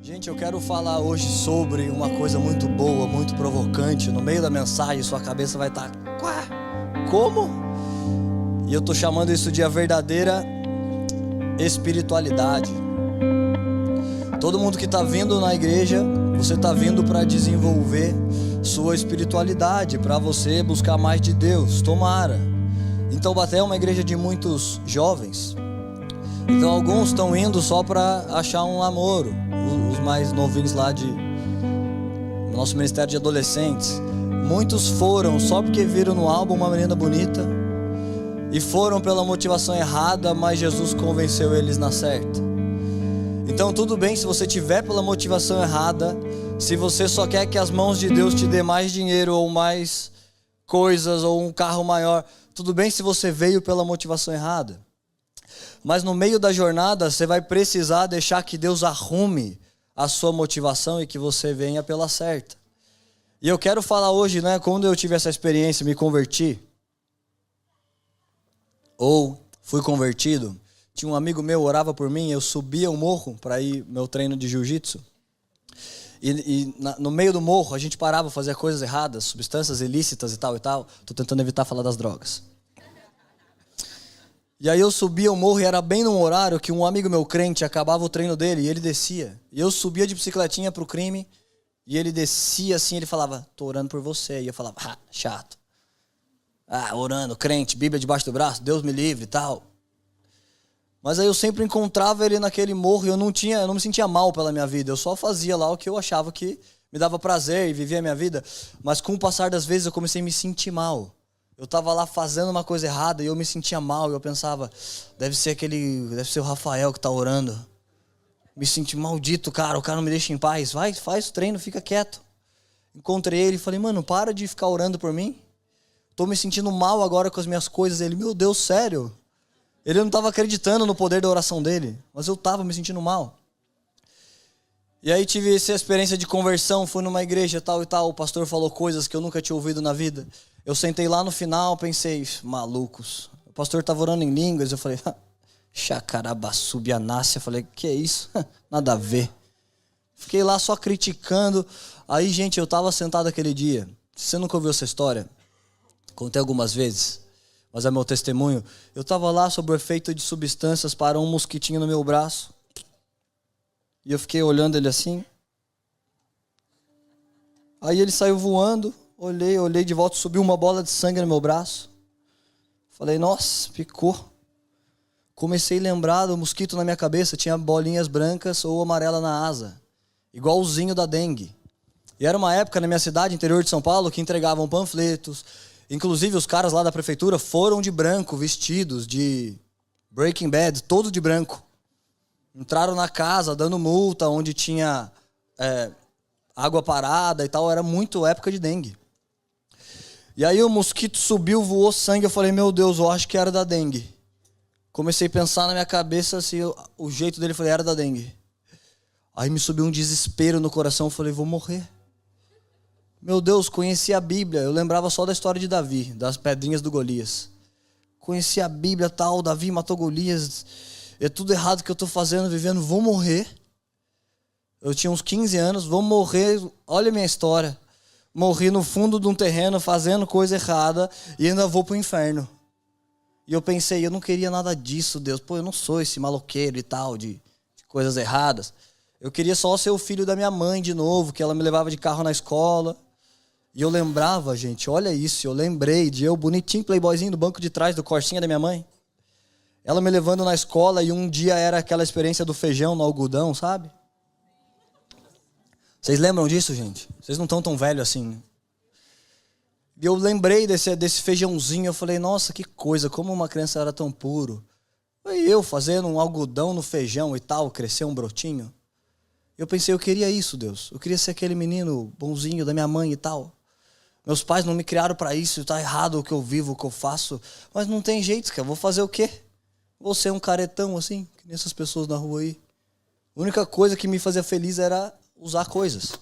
Gente, eu quero falar hoje sobre uma coisa muito boa, muito provocante. No meio da mensagem, sua cabeça vai estar... Como? E eu tô chamando isso de a verdadeira espiritualidade. Todo mundo que está vindo na igreja, você está vindo para desenvolver sua espiritualidade, para você buscar mais de Deus. Tomara. Então, Taubaté é uma igreja de muitos jovens. Então alguns estão indo só para achar um namoro. Os mais novinhos lá do nosso ministério de adolescentes. Muitos foram só porque viram no álbum uma menina bonita e foram pela motivação errada, mas Jesus convenceu eles na certa. Então tudo bem se você tiver pela motivação errada, se você só quer que as mãos de Deus te dê mais dinheiro ou mais coisas ou um carro maior, tudo bem se você veio pela motivação errada. Mas no meio da jornada, você vai precisar deixar que Deus arrume a sua motivação e que você venha pela certa. E eu quero falar hoje, quando eu tive essa experiência, me converti, ou fui convertido, tinha um amigo meu, orava por mim, eu subia o morro para ir meu treino de jiu-jitsu. No meio do morro, a gente parava, fazia coisas erradas, substâncias ilícitas e tal. Tô tentando evitar falar das drogas. E aí eu subia o morro e era bem num horário que um amigo meu crente acabava o treino dele e ele descia. E eu subia de bicicletinha pro crime e ele descia assim, ele falava, tô orando por você. E eu falava, chato. Orando, crente, Bíblia debaixo do braço, Deus me livre e tal. Mas aí eu sempre encontrava ele naquele morro e eu não me sentia mal pela minha vida. Eu só fazia lá o que eu achava que me dava prazer e vivia a minha vida. Mas com o passar das vezes eu comecei a me sentir mal. Eu estava lá fazendo uma coisa errada e eu me sentia mal. E eu pensava, deve ser o Rafael que está orando. Me senti maldito, cara. O cara não me deixa em paz. Vai, faz o treino, fica quieto. Encontrei ele e falei, mano, para de ficar orando por mim. Tô me sentindo mal agora com as minhas coisas. Ele, meu Deus, sério? Ele não estava acreditando no poder da oração dele. Mas eu estava me sentindo mal. E aí tive essa experiência de conversão. Fui numa igreja tal e tal. O pastor falou coisas que eu nunca tinha ouvido na vida. Eu sentei lá no final, pensei, malucos. O pastor estava orando em línguas, eu falei, Chacarabassubianácia. Eu falei, que é isso? Nada a ver. Fiquei lá só criticando. Aí, gente, eu estava sentado aquele dia. Você nunca ouviu essa história? Contei algumas vezes, mas é meu testemunho. Eu estava lá sob o efeito de substâncias, parou um mosquitinho no meu braço. E eu fiquei olhando ele assim. Aí ele saiu voando. Olhei de volta, subiu uma bola de sangue no meu braço. Falei, nossa, picou. Comecei a lembrar do mosquito na minha cabeça, tinha bolinhas brancas ou amarela na asa, igualzinho da dengue. E era uma época na minha cidade, interior de São Paulo, que entregavam panfletos. Inclusive os caras lá da prefeitura foram de branco, vestidos de Breaking Bad, todo de branco. Entraram na casa dando multa, onde tinha água parada e tal, era muito época de dengue. E aí o mosquito subiu, voou sangue, eu falei, meu Deus, eu acho que era da dengue. Comecei a pensar na minha cabeça se o jeito dele, falei, era da dengue. Aí me subiu um desespero no coração, eu falei, vou morrer. Meu Deus, conheci a Bíblia, eu lembrava só da história de Davi, das pedrinhas do Golias. Conheci a Bíblia, tal, Davi matou Golias, é tudo errado que eu tô fazendo, vivendo, vou morrer. Eu tinha uns 15 anos, vou morrer, olha a minha história. Morri no fundo de um terreno fazendo coisa errada e ainda vou pro inferno. E eu pensei, eu não queria nada disso, Deus. Eu não sou esse maloqueiro e tal, de coisas erradas. Eu queria só ser o filho da minha mãe de novo, que ela me levava de carro na escola. E eu lembrava, gente, olha isso, eu lembrei de eu bonitinho, playboyzinho, no banco de trás do Corsinha da minha mãe. Ela me levando na escola e um dia era aquela experiência do feijão no algodão, sabe? Vocês lembram disso, gente? Vocês não estão tão velhos assim. E eu lembrei desse feijãozinho, eu falei, nossa, que coisa, como uma criança era tão puro. E eu fazendo um algodão no feijão e tal, crescer um brotinho. Eu pensei, eu queria isso, Deus. Eu queria ser aquele menino bonzinho da minha mãe e tal. Meus pais não me criaram para isso, tá errado o que eu vivo, o que eu faço. Mas não tem jeito, cara, vou fazer o quê? Vou ser um caretão assim, que nem essas pessoas na rua aí. A única coisa que me fazia feliz era usar coisas.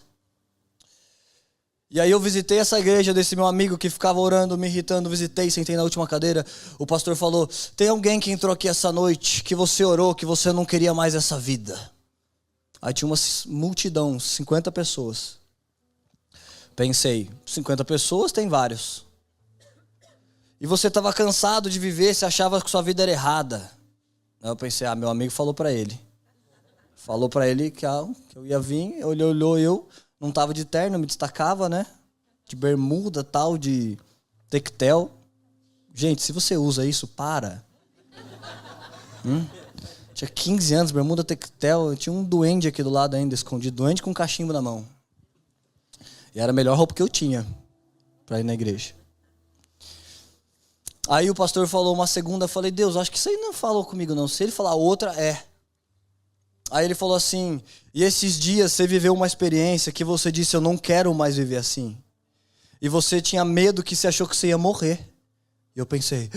E aí eu visitei essa igreja desse meu amigo que ficava orando, me irritando, visitei, sentei na última cadeira. O pastor falou, tem alguém que entrou aqui essa noite, que você orou, que você não queria mais essa vida. Aí tinha uma multidão, 50 pessoas. Pensei, 50 pessoas tem vários. E você estava cansado de viver, você achava que sua vida era errada. Aí eu pensei, meu amigo falou para ele. Falou para ele que eu ia vir, ele olhou, eu não estava de terno, me destacava, né? De bermuda, tal, de tectel. Gente, se você usa isso, para. Tinha 15 anos, bermuda tectel, tinha um duende aqui do lado ainda, escondido, duende com cachimbo na mão. E era a melhor roupa que eu tinha para ir na igreja. Aí o pastor falou uma segunda, eu falei, Deus, acho que isso aí não falou comigo não, se ele falar outra, é. Aí ele falou assim, e esses dias você viveu uma experiência que você disse, eu não quero mais viver assim. E você tinha medo que você achou que você ia morrer. E eu pensei,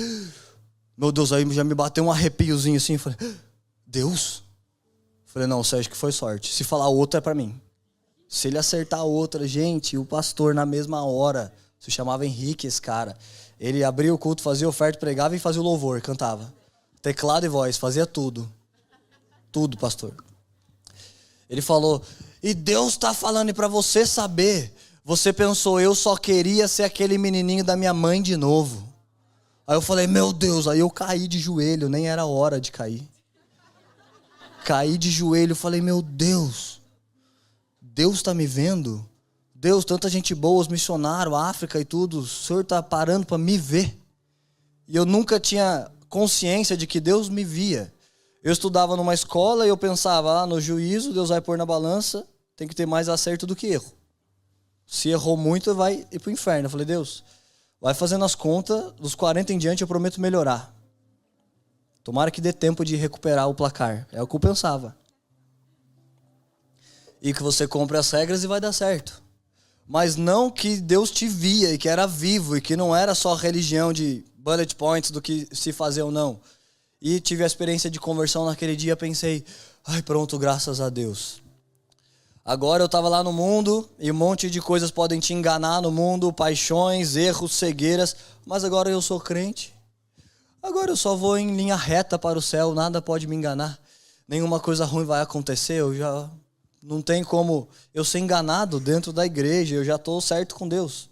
meu Deus, aí já me bateu um arrepiozinho assim, eu falei, Deus? Eu falei, não, Sérgio, que foi sorte, se falar outra é para mim. Se ele acertar outra, gente, o pastor na mesma hora, se chamava Henrique esse cara, ele abria o culto, fazia oferta, pregava e fazia o louvor, cantava. Teclado e voz, fazia tudo. Tudo, pastor. Ele falou, e Deus está falando para você saber, você pensou, eu só queria ser aquele menininho da minha mãe de novo. Aí eu falei, meu Deus, aí eu caí de joelho, nem era hora de cair. Caí de joelho, falei, meu Deus, Deus está me vendo? Deus, tanta gente boa, os missionários, África e tudo, o Senhor está parando para me ver. E eu nunca tinha consciência de que Deus me via. Eu estudava numa escola e eu pensava, no juízo, Deus vai pôr na balança, tem que ter mais acerto do que erro. Se errou muito, vai ir para o inferno. Eu falei, Deus, vai fazendo as contas, dos 40 em diante eu prometo melhorar. Tomara que dê tempo de recuperar o placar. É o que eu pensava. E que você compre as regras e vai dar certo. Mas não que Deus te via e que era vivo e que não era só religião de bullet points do que se fazer ou não. E tive a experiência de conversão naquele dia, pensei, ai pronto, graças a Deus. Agora eu estava lá no mundo e um monte de coisas podem te enganar no mundo, paixões, erros, cegueiras, mas agora eu sou crente. Agora eu só vou em linha reta para o céu, nada pode me enganar. Nenhuma coisa ruim vai acontecer, eu já não tem como eu ser enganado dentro da igreja, eu já estou certo com Deus.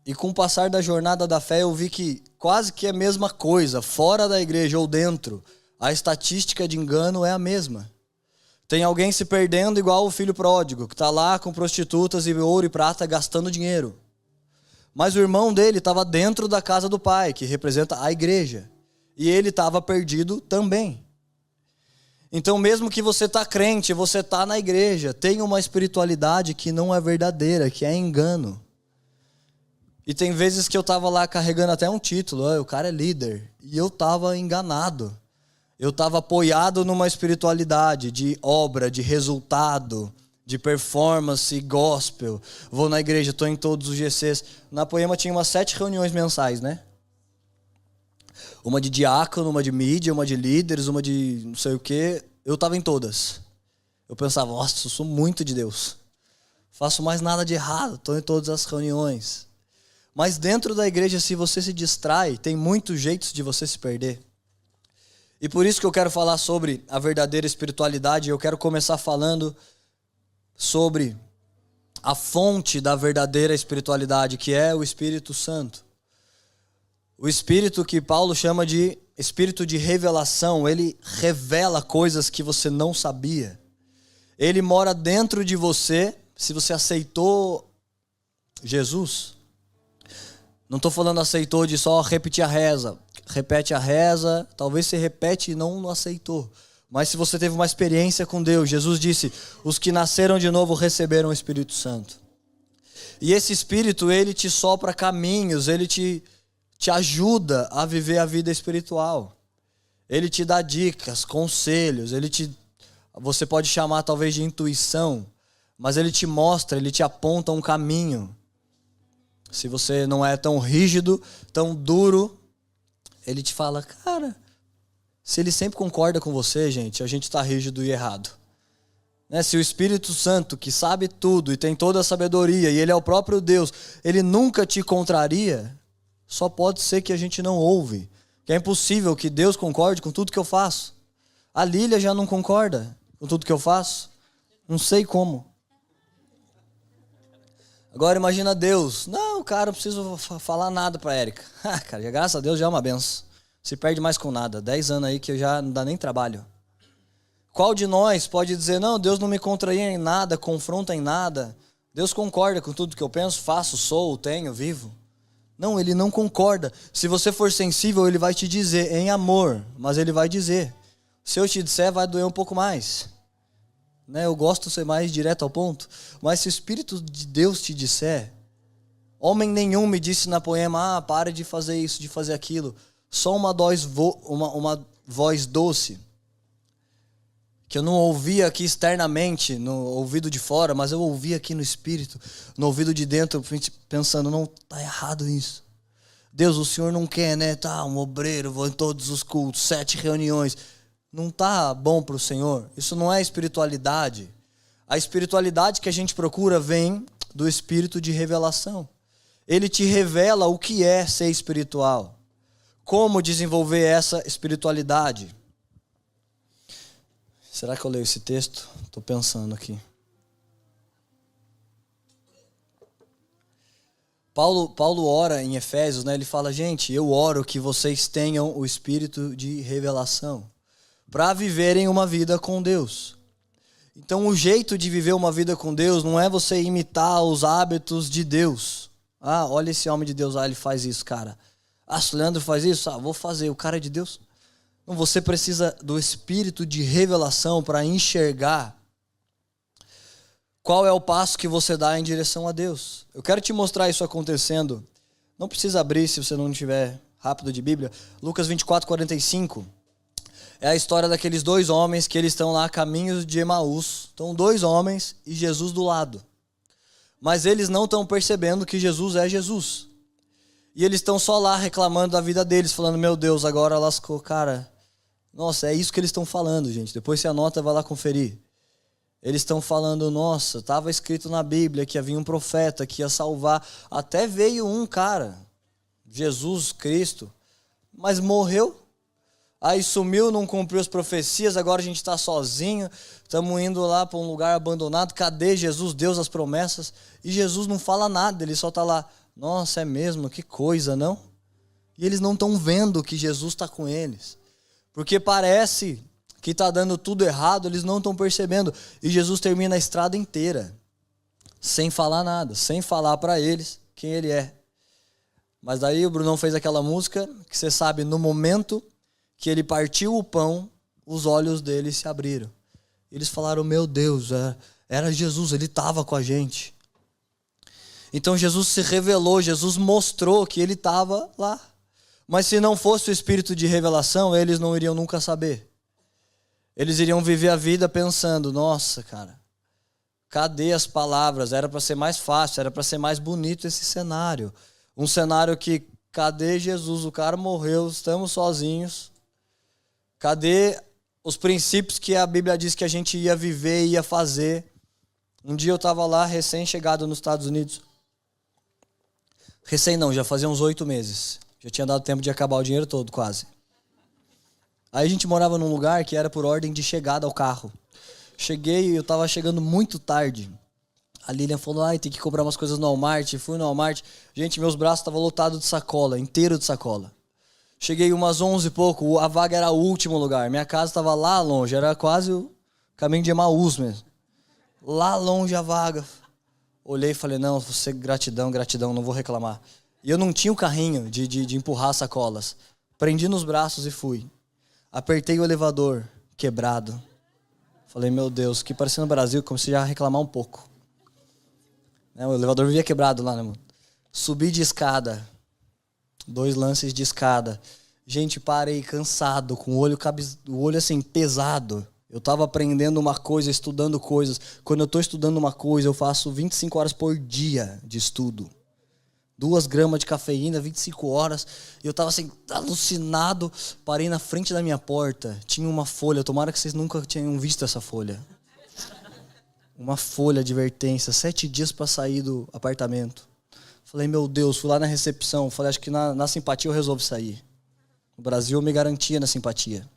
E com o passar da jornada da fé eu vi que quase que é a mesma coisa, fora da igreja ou dentro, a estatística de engano é a mesma. Tem alguém se perdendo igual o filho pródigo, que está lá com prostitutas e ouro e prata gastando dinheiro. Mas o irmão dele estava dentro da casa do pai, que representa a igreja. E ele estava perdido também. Então mesmo que você está crente, você está na igreja, tem uma espiritualidade que não é verdadeira, que é engano. E tem vezes que eu estava lá carregando até um título, o cara é líder, e eu estava enganado. Eu estava apoiado numa espiritualidade de obra, de resultado, de performance, gospel. Vou na igreja, estou em todos os GCs. Na Poema tinha umas 7 reuniões mensais, né? Uma de diácono, uma de mídia, uma de líderes, uma de não sei o quê. Eu estava em todas. Eu pensava, nossa, eu sou muito de Deus. Faço mais nada de errado, estou em todas as reuniões. Mas dentro da igreja, se você se distrai, tem muitos jeitos de você se perder. E por isso que eu quero falar sobre a verdadeira espiritualidade. Eu quero começar falando sobre a fonte da verdadeira espiritualidade, que é o Espírito Santo. O Espírito que Paulo chama de Espírito de revelação, ele revela coisas que você não sabia. Ele mora dentro de você, se você aceitou Jesus. Não estou falando aceitou de só repetir a reza. Repete a reza, talvez você repete e não aceitou. Mas se você teve uma experiência com Deus, Jesus disse, os que nasceram de novo receberam o Espírito Santo. E esse Espírito, ele te sopra caminhos, ele te ajuda a viver a vida espiritual. Ele te dá dicas, conselhos, você pode chamar talvez de intuição, mas ele te mostra, ele te aponta um caminho. Se você não é tão rígido, tão duro, ele te fala, cara, se ele sempre concorda com você, gente, a gente está rígido e errado. Né? Se o Espírito Santo, que sabe tudo e tem toda a sabedoria, e ele é o próprio Deus, ele nunca te contraria, só pode ser que a gente não ouve. Que é impossível que Deus concorde com tudo que eu faço. A Lília já não concorda com tudo que eu faço. Não sei como. Agora imagina Deus. Não, cara, não preciso falar nada pra Érica. Cara, graças a Deus já é uma benção. Se perde mais com nada. 10 anos aí que eu já não dá nem trabalho. Qual de nós pode dizer, não, Deus não me contraria em nada, confronta em nada. Deus concorda com tudo que eu penso, faço, sou, tenho, vivo. Não, ele não concorda. Se você for sensível, ele vai te dizer em amor, mas ele vai dizer. Se eu te disser, vai doer um pouco mais. Né? Eu gosto de ser mais direto ao ponto. Mas se o Espírito de Deus te disser, homem nenhum me disse na poema, pare de fazer isso, de fazer aquilo. Só uma voz doce, que eu não ouvia aqui externamente, no ouvido de fora, mas eu ouvia aqui no Espírito, no ouvido de dentro, pensando, não, tá errado isso. Deus, o Senhor não quer, né? Tá, um obreiro, vou em todos os cultos, 7 reuniões. Não tá bom para o Senhor. Isso não é espiritualidade. A espiritualidade que a gente procura vem do Espírito de revelação. Ele te revela o que é ser espiritual. Como desenvolver essa espiritualidade. Será que eu leio esse texto? Estou pensando aqui. Paulo ora em Efésios, né? Ele fala, gente, eu oro que vocês tenham o Espírito de revelação para viverem uma vida com Deus. Então o jeito de viver uma vida com Deus não é você imitar os hábitos de Deus. Olha esse homem de Deus, ele faz isso, cara. Se o Leandro faz isso, vou fazer, o cara é de Deus. Não, você precisa do Espírito de revelação para enxergar qual é o passo que você dá em direção a Deus. Eu quero te mostrar isso acontecendo. Não precisa abrir se você não tiver rápido de Bíblia. Lucas 24:45. É a história daqueles 2 homens que eles estão lá a caminho de Emaús. Estão 2 homens e Jesus do lado. Mas eles não estão percebendo que Jesus é Jesus. E eles estão só lá reclamando da vida deles, falando, meu Deus, agora lascou, cara. Nossa, é isso que eles estão falando, gente. Depois você anota, vai lá conferir. Eles estão falando, nossa, estava escrito na Bíblia que havia um profeta que ia salvar. Até veio um cara, Jesus Cristo, mas morreu. Aí sumiu, não cumpriu as profecias, agora a gente está sozinho, estamos indo lá para um lugar abandonado. Cadê Jesus, Deus, as promessas? E Jesus não fala nada, ele só está lá. Nossa, é mesmo, que coisa, não? E eles não estão vendo que Jesus está com eles. Porque parece que está dando tudo errado, eles não estão percebendo. E Jesus termina a estrada inteira, sem falar nada, sem falar para eles quem ele é. Mas daí o Brunão fez aquela música, que você sabe, no momento que ele partiu o pão, os olhos deles se abriram. Eles falaram, meu Deus, era Jesus, ele estava com a gente. Então Jesus se revelou, Jesus mostrou que ele estava lá. Mas se não fosse o Espírito de revelação, eles não iriam nunca saber. Eles iriam viver a vida pensando, nossa, cara, cadê as palavras? Era para ser mais fácil, era para ser mais bonito esse cenário. Um cenário que, cadê Jesus? O cara morreu, estamos sozinhos. Cadê os princípios que a Bíblia diz que a gente ia viver e ia fazer? Um dia eu estava lá, recém-chegado nos Estados Unidos. Recém não, já fazia uns 8 meses. Já tinha dado tempo de acabar o dinheiro todo, quase. Aí a gente morava num lugar que era por ordem de chegada ao carro. Cheguei e eu estava chegando muito tarde. A Lilian falou, tem que comprar umas coisas no Walmart. Fui no Walmart. Gente, meus braços estavam lotados de sacola, inteiro de sacola. Cheguei umas 11 e pouco, a vaga era o último lugar. Minha casa estava lá longe, era quase o caminho de Emaús mesmo. Lá longe a vaga. Olhei e falei, não, você gratidão, não vou reclamar. E eu não tinha o carrinho de empurrar as sacolas. Prendi nos braços e fui. Apertei o elevador, quebrado. Falei, meu Deus, que parecia no Brasil, comecei a reclamar um pouco. O elevador vivia quebrado lá, né, mano? Subi de escada. 2 lances de escada. Gente, parei cansado, com o olho assim, pesado. Eu estava aprendendo uma coisa, estudando coisas. Quando eu estou estudando uma coisa, eu faço 25 horas por dia de estudo. 2 gramas de cafeína, 25 horas. E eu estava assim, alucinado. Parei na frente da minha porta. Tinha uma folha. Tomara que vocês nunca tenham visto essa folha. Uma folha de advertência. 7 dias para sair do apartamento. Falei, meu Deus, fui lá na recepção. Falei, acho que na simpatia eu resolvo sair. No Brasil eu me garantia na simpatia.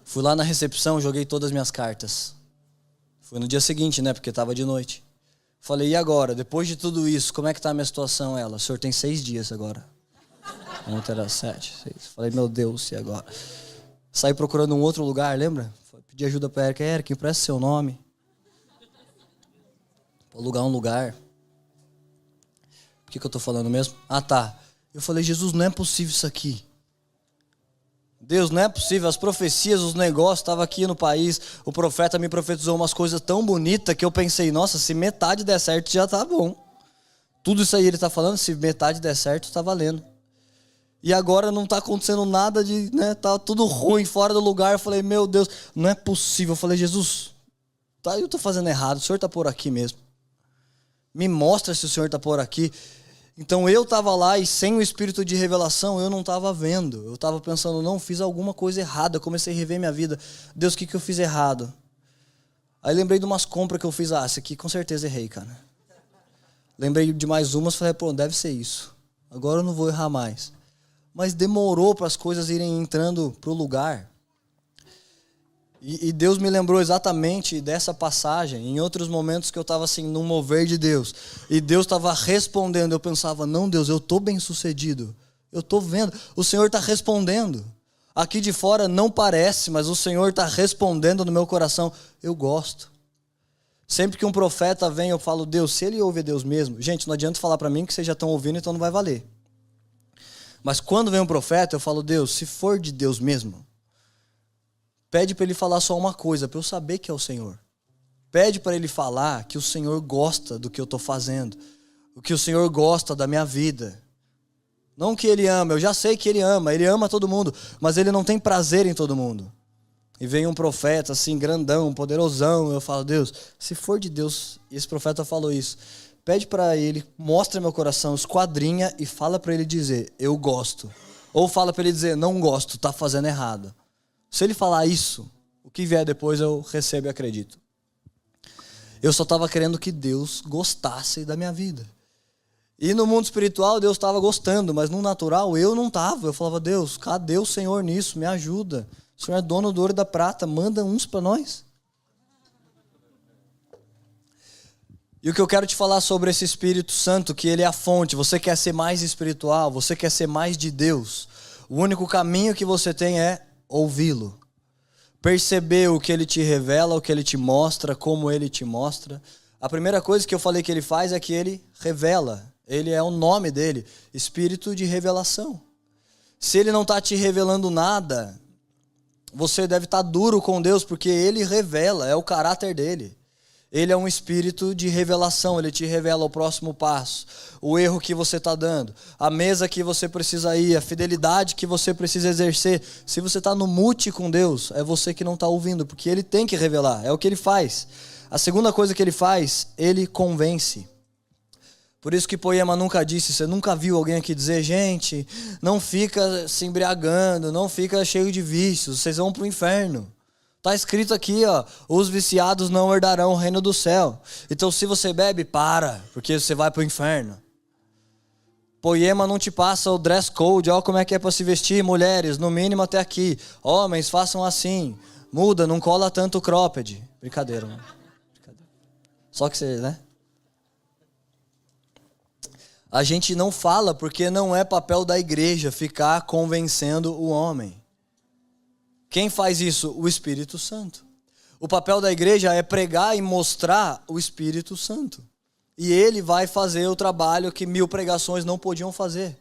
Fui lá na recepção, joguei todas as minhas cartas. Foi no dia seguinte, né? Porque estava de noite. Falei, e agora? Depois de tudo isso, como é que tá a minha situação? Ela, o senhor tem 6 dias agora. Ontem era 7, 6. Falei, meu Deus, e agora? Saí procurando um outro lugar, lembra? Pedi ajuda pra Erika. Erika, empresta seu nome. Pra alugar um lugar. Por que eu tô falando mesmo? Ah, tá. Eu falei, Jesus, não é possível isso aqui. Deus, não é possível. As profecias, os negócios, estavam aqui no país. O profeta me profetizou umas coisas tão bonitas que eu pensei, nossa, se metade der certo já tá bom. Tudo isso aí ele tá falando, se metade der certo, tá valendo. E agora não tá acontecendo nada de, né, tá tudo ruim, fora do lugar. Eu falei, meu Deus, não é possível. Eu falei, Jesus, tá, eu tô fazendo errado, o senhor tá por aqui mesmo. Me mostra se o senhor tá por aqui. Então eu estava lá e sem o espírito de revelação eu não estava vendo. Eu estava pensando, não, fiz alguma coisa errada. Eu comecei a rever minha vida. Deus, o que eu fiz errado? Aí lembrei de umas compras que eu fiz. Ah, essa aqui com certeza errei, cara. Lembrei de mais umas, falei, pô, deve ser isso. Agora eu não vou errar mais. Mas demorou para as coisas irem entrando para o lugar. E Deus me lembrou exatamente dessa passagem, em outros momentos que eu estava assim, num mover de Deus. E Deus estava respondendo, eu pensava, não Deus, eu estou bem sucedido. Eu estou vendo, o Senhor está respondendo. Aqui de fora não parece, mas o Senhor está respondendo no meu coração. Eu gosto. Sempre que um profeta vem, eu falo, Deus, se ele ouve Deus mesmo. Gente, não adianta falar para mim que vocês já estão ouvindo, então não vai valer. Mas quando vem um profeta, eu falo, Deus, se for de Deus mesmo, pede para ele falar só uma coisa, para eu saber que é o Senhor. Pede para ele falar que o Senhor gosta do que eu estou fazendo, o que o Senhor gosta da minha vida. Não que ele ama, eu já sei que ele ama todo mundo, mas ele não tem prazer em todo mundo. E vem um profeta assim, grandão, poderosão, eu falo, Deus, se for de Deus, e esse profeta falou isso, pede para ele, mostra meu coração, esquadrinha e fala para ele dizer, eu gosto. Ou fala para ele dizer, não gosto, tá fazendo errado. Se ele falar isso, o que vier depois eu recebo e acredito. Eu só estava querendo que Deus gostasse da minha vida. E no mundo espiritual Deus estava gostando, mas no natural eu não estava. Eu falava, Deus, cadê o Senhor nisso? Me ajuda. O Senhor é dono do ouro e da prata, manda uns para nós. E o que eu quero te falar sobre esse Espírito Santo, que ele é a fonte. Você quer ser mais espiritual, você quer ser mais de Deus. O único caminho que você tem é ouvi-lo, perceber o que ele te revela, o que ele te mostra, como ele te mostra. A primeira coisa que eu falei que ele faz é que ele revela. Ele é o nome dele, Espírito de revelação. Se ele não está te revelando nada, você deve estar duro com Deus, porque ele revela, é o caráter dele. Ele é um espírito de revelação, ele te revela o próximo passo, o erro que você está dando, a mesa que você precisa ir, a fidelidade que você precisa exercer. Se você está no mute com Deus, é você que não está ouvindo, porque ele tem que revelar, é o que ele faz. A segunda coisa que ele faz, ele convence. Por isso que Poema nunca disse, você nunca viu alguém aqui dizer, gente, não fica se embriagando, não fica cheio de vícios, vocês vão para o inferno. Está escrito aqui, ó, os viciados não herdarão o reino do céu. Então se você bebe, para, porque você vai para o inferno. Poema não te passa o dress code, ó como é que é para se vestir, mulheres, no mínimo até aqui. Homens, façam assim, muda, não cola tanto o cropped. Brincadeira, mano. Brincadeira. Só que você, né? A gente não fala porque não é papel da igreja ficar convencendo o homem. Quem faz isso? O Espírito Santo. O papel da igreja é pregar e mostrar o Espírito Santo. E ele vai fazer o trabalho que 1000 pregações não podiam fazer.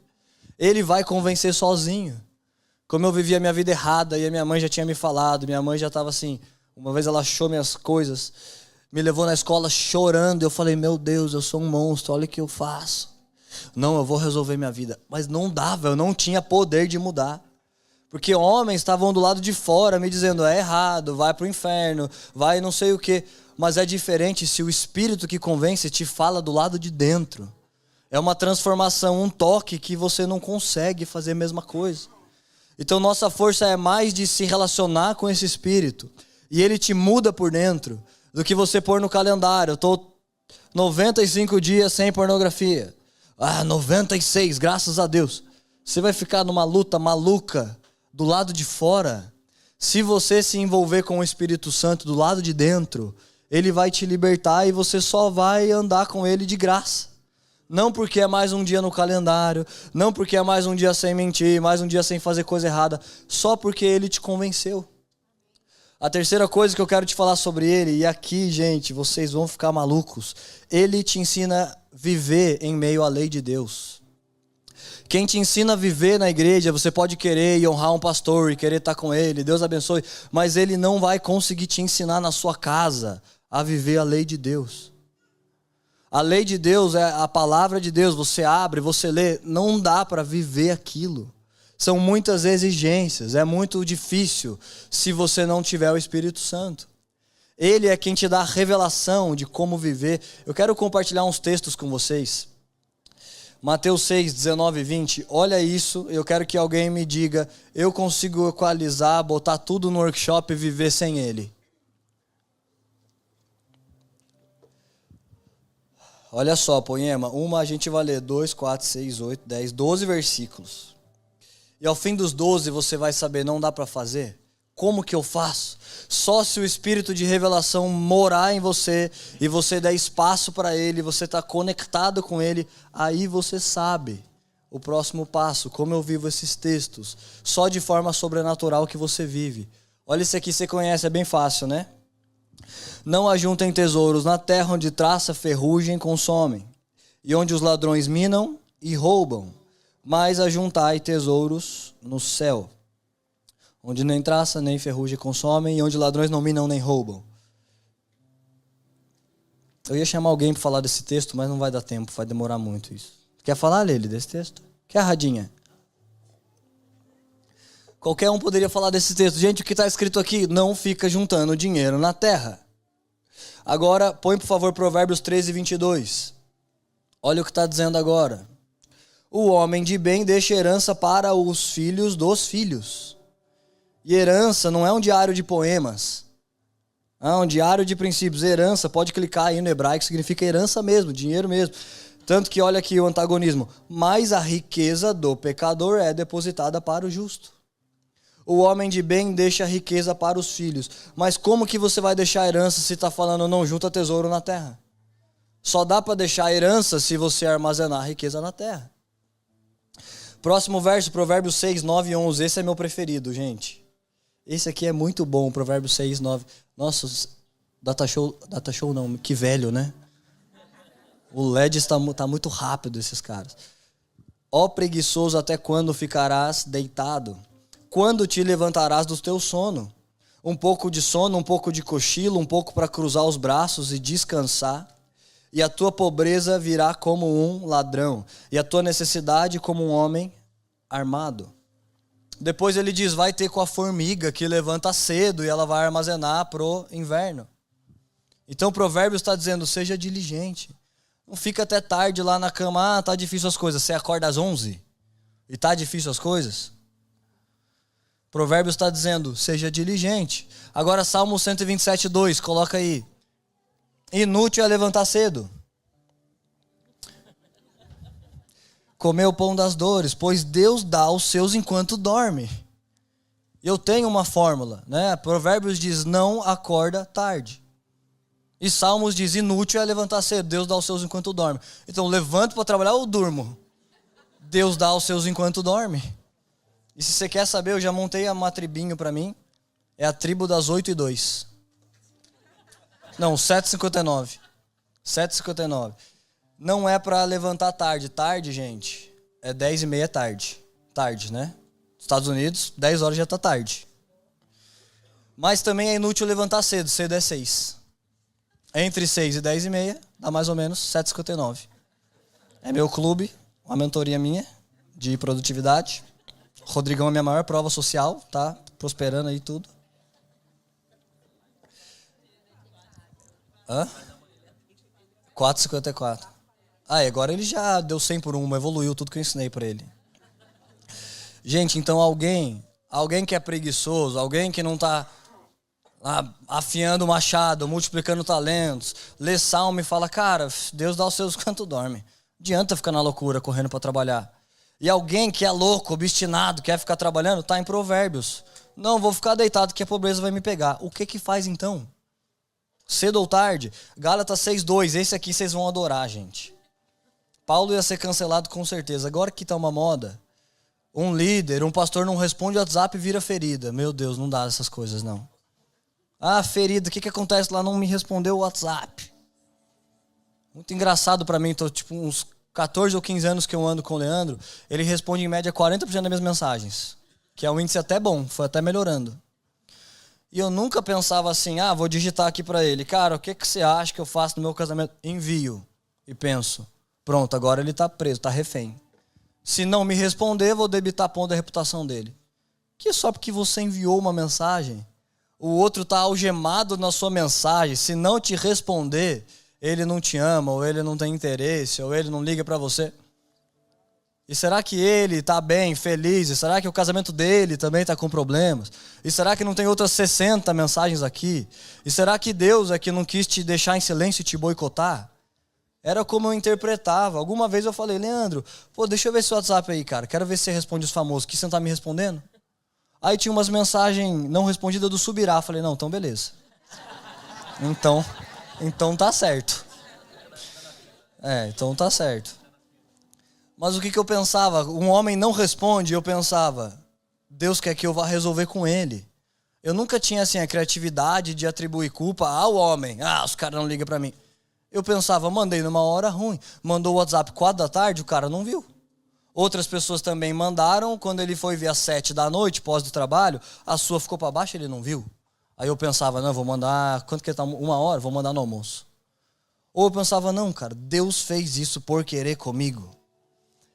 Ele vai convencer sozinho. Como eu vivia a minha vida errada e a minha mãe já tinha me falado, minha mãe já estava assim, uma vez ela achou minhas coisas, me levou na escola chorando, eu falei, meu Deus, eu sou um monstro, olha o que eu faço. Não, eu vou resolver minha vida. Mas não dava, eu não tinha poder de mudar. Porque homens estavam do lado de fora me dizendo, é errado, vai para o inferno, vai não sei o quê. Mas é diferente se o Espírito que convence te fala do lado de dentro. É uma transformação, um toque que você não consegue fazer a mesma coisa. Então nossa força é mais de se relacionar com esse Espírito. E ele te muda por dentro do que você pôr no calendário. Eu estou 95 dias sem pornografia. 96, graças a Deus. Você vai ficar numa luta maluca do lado de fora, Se você se envolver com o Espírito Santo do lado de dentro, ele vai te libertar e você só vai andar com ele de graça. Não porque é mais um dia no calendário, não porque é mais um dia sem mentir, mais um dia sem fazer coisa errada, só porque ele te convenceu. A terceira coisa que eu quero te falar sobre ele, e aqui, gente, vocês vão ficar malucos, ele te ensina a viver em meio à lei de Deus. Quem te ensina a viver na igreja, você pode querer e honrar um pastor e querer estar com ele, Deus abençoe, mas ele não vai conseguir te ensinar na sua casa a viver a lei de Deus. A lei de Deus é a palavra de Deus, você abre, você lê, não dá para viver aquilo. São muitas exigências, é muito difícil se você não tiver o Espírito Santo. Ele é quem te dá a revelação de como viver. Eu quero compartilhar uns textos com vocês. Mateus 6, 19 e 20, olha isso, eu quero que alguém me diga, eu consigo equalizar, botar tudo no workshop e viver sem ele. Olha só, Poema, a gente vai ler 2, 4, 6, 8, 10, 12 versículos. E ao fim dos 12 você vai saber, não dá para fazer? Como que eu faço? Só se o Espírito de revelação morar em você e você der espaço para ele, você está conectado com ele, aí você sabe o próximo passo, como eu vivo esses textos, só de forma sobrenatural que você vive. Olha isso aqui, você conhece, é bem fácil, né? Não ajuntem tesouros na terra onde traça, ferrugem, consomem, e onde os ladrões minam e roubam, mas ajuntai tesouros no céu, onde nem traça, nem ferrugem consomem, e onde ladrões não minam nem roubam. Eu ia chamar alguém para falar desse texto, mas não vai dar tempo, vai demorar muito isso. Quer falar, Lele, desse texto? Quer, Radinha? Qualquer um poderia falar desse texto. Gente, o que está escrito aqui? Não fica juntando dinheiro na terra. Agora, põe por favor Provérbios 13, 22. Olha o que está dizendo agora. O homem de bem deixa herança para os filhos dos filhos. E herança não é um diário de poemas. É um diário de princípios. Herança, pode clicar aí no hebraico, significa herança mesmo, dinheiro mesmo. Tanto que olha aqui o antagonismo. Mas a riqueza do pecador é depositada para o justo. O homem de bem deixa a riqueza para os filhos. Mas como que você vai deixar a herança se está falando não junta tesouro na terra? Só dá para deixar a herança se você armazenar a riqueza na terra. Próximo verso, Provérbios 6, 9 e 11. Esse é meu preferido, gente. Esse aqui é muito bom, Provérbios 6, 9. Nossa, data show não, que velho, né? O LED está muito rápido, esses caras. Ó preguiçoso, até quando ficarás deitado? Quando te levantarás do teu sono? Um pouco de sono, um pouco de cochilo, um pouco para cruzar os braços e descansar. E a tua pobreza virá como um ladrão, e a tua necessidade como um homem armado. Depois ele diz, vai ter com a formiga que levanta cedo e ela vai armazenar pro inverno. Então o Provérbios está dizendo, seja diligente. Não fica até tarde lá na cama, tá difícil as coisas. Você acorda às 11 e tá difícil as coisas? Provérbios está dizendo, seja diligente. Agora Salmo 127, 2, coloca aí. Inútil é levantar cedo. Comer o pão das dores, pois Deus dá aos seus enquanto dorme. Eu tenho uma fórmula, né? Provérbios diz, não acorda tarde. E Salmos diz, inútil é levantar cedo, Deus dá aos seus enquanto dorme. Então, levanto para trabalhar ou durmo? Deus dá aos seus enquanto dorme. E se você quer saber, eu já montei uma tribinho para mim. É a tribo das 8 e 2. Não, 7h59. 7h59. Não é para levantar tarde. Tarde, gente, é 10h30 tarde. Tarde, né? Estados Unidos, 10 horas já tá tarde. Mas também é inútil levantar cedo. Cedo é 6. Entre 6 e 10h30, dá mais ou menos 7h59. É meu clube, uma mentoria minha de produtividade. Rodrigão é minha maior prova social, tá prosperando aí tudo. Hã? 4h54. Agora ele já deu 100 por 1, evoluiu tudo que eu ensinei pra ele. Gente, então alguém que é preguiçoso, alguém que não tá afiando o machado, multiplicando talentos, lê salmo e fala, cara, Deus dá os seus enquanto dorme. Não adianta ficar na loucura, correndo pra trabalhar. E alguém que é louco, obstinado, quer ficar trabalhando, tá em Provérbios. Não, vou ficar deitado que a pobreza vai me pegar. O que faz então? Cedo ou tarde? Gálatas 6:2, esse aqui vocês vão adorar, gente. Paulo ia ser cancelado com certeza. Agora que tá uma moda, um líder, um pastor não responde o WhatsApp e vira ferida. Meu Deus, não dá essas coisas não. Ah, ferida, o que acontece lá? Não me respondeu o WhatsApp. Muito engraçado pra mim, tô tipo uns 14 ou 15 anos que eu ando com o Leandro, ele responde em média 40% das minhas mensagens, que é um índice até bom, foi até melhorando. E eu nunca pensava assim, vou digitar aqui pra ele, cara, o que você acha que eu faço no meu casamento? Envio. E penso, pronto, agora ele tá preso, tá refém. Se não me responder, vou debitar ponto da reputação dele. Que só porque você enviou uma mensagem, o outro tá algemado na sua mensagem, se não te responder, ele não te ama, ou ele não tem interesse, ou ele não liga pra você. E será que ele está bem, feliz? E será que o casamento dele também está com problemas? E será que não tem outras 60 mensagens aqui? E será que Deus é que não quis te deixar em silêncio e te boicotar? Era como eu interpretava. Alguma vez eu falei, Leandro, deixa eu ver esse WhatsApp aí, cara. Quero ver se você responde os famosos. Que você não está me respondendo? Aí tinha umas mensagens não respondidas do Subirá. Falei, não, então beleza. Então tá certo. Então tá certo. Mas o que eu pensava? Um homem não responde, eu pensava, Deus quer que eu vá resolver com ele. Eu nunca tinha assim a criatividade de atribuir culpa ao homem. Os caras não ligam pra mim. Eu pensava, mandei numa hora ruim. Mandou o WhatsApp 4 da tarde, o cara não viu. Outras pessoas também mandaram, quando ele foi ver às 7 da noite, pós do trabalho, a sua ficou pra baixo, ele não viu. Aí eu pensava, não, vou mandar, quanto que tá? 1 hora? Vou mandar no almoço. Ou eu pensava, não, cara, Deus fez isso por querer comigo.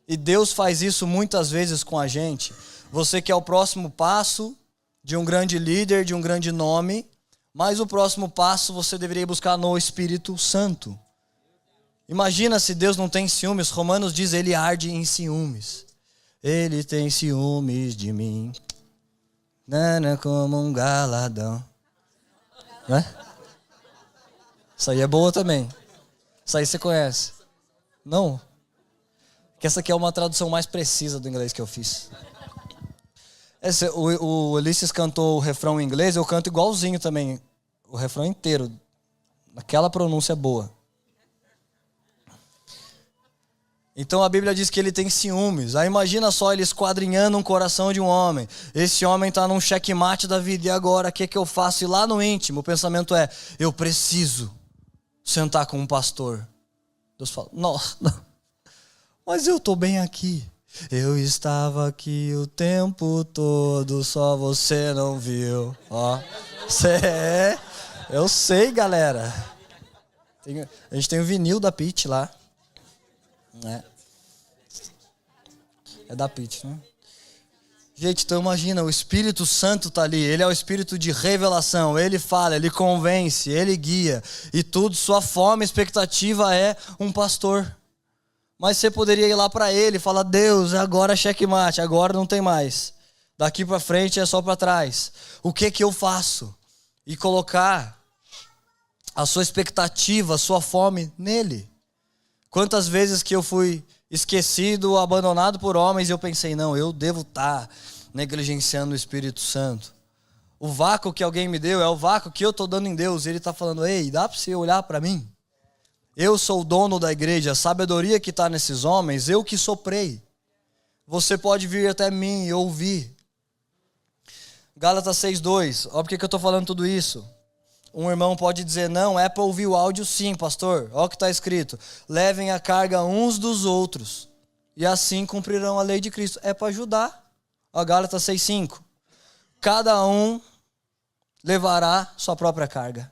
E Deus faz isso muitas vezes com a gente. Você quer o próximo passo de um grande líder, de um grande nome, mas o próximo passo você deveria buscar no Espírito Santo. Imagina se Deus não tem ciúmes. Romanos diz, ele arde em ciúmes. Ele tem ciúmes de mim. Nana como um galadão. Né? Isso aí é boa também. Isso aí você conhece. Não? Que essa aqui é uma tradução mais precisa do inglês que eu fiz. O Ulisses cantou o refrão em inglês, eu canto igualzinho também. O refrão inteiro. Naquela pronúncia boa. Então a Bíblia diz que ele tem ciúmes. Aí imagina só ele esquadrinhando um coração de um homem. Esse homem está num checkmate da vida. E agora, o que eu faço? E lá no íntimo, o pensamento é, eu preciso sentar com um pastor. Deus fala, nossa, não. Mas eu estou bem aqui. Eu estava aqui o tempo todo, só você não viu. Eu sei, galera. A gente tem o vinil da Pitty lá. É da Pitty, né? Gente, então imagina, o Espírito Santo está ali. Ele é o Espírito de revelação. Ele fala, ele convence, ele guia. E tudo, sua fome, expectativa é um pastor. Mas você poderia ir lá para ele e falar, Deus, agora é checkmate, agora não tem mais. Daqui para frente é só para trás. O que eu faço? E colocar a sua expectativa, a sua fome nele. Quantas vezes que eu fui esquecido, abandonado por homens e eu pensei, não, eu devo estar negligenciando o Espírito Santo. O vácuo que alguém me deu é o vácuo que eu estou dando em Deus. E ele está falando, ei, dá para você olhar para mim? Eu sou o dono da igreja, a sabedoria que está nesses homens, eu que soprei. Você pode vir até mim e ouvir. Gálatas 6:2, olha por que eu estou falando tudo isso. Um irmão pode dizer, não, é para ouvir o áudio sim, pastor. Olha o que está escrito. Levem a carga uns dos outros, e assim cumprirão a lei de Cristo. É para ajudar. Olha Gálatas 6:5. Cada um levará sua própria carga.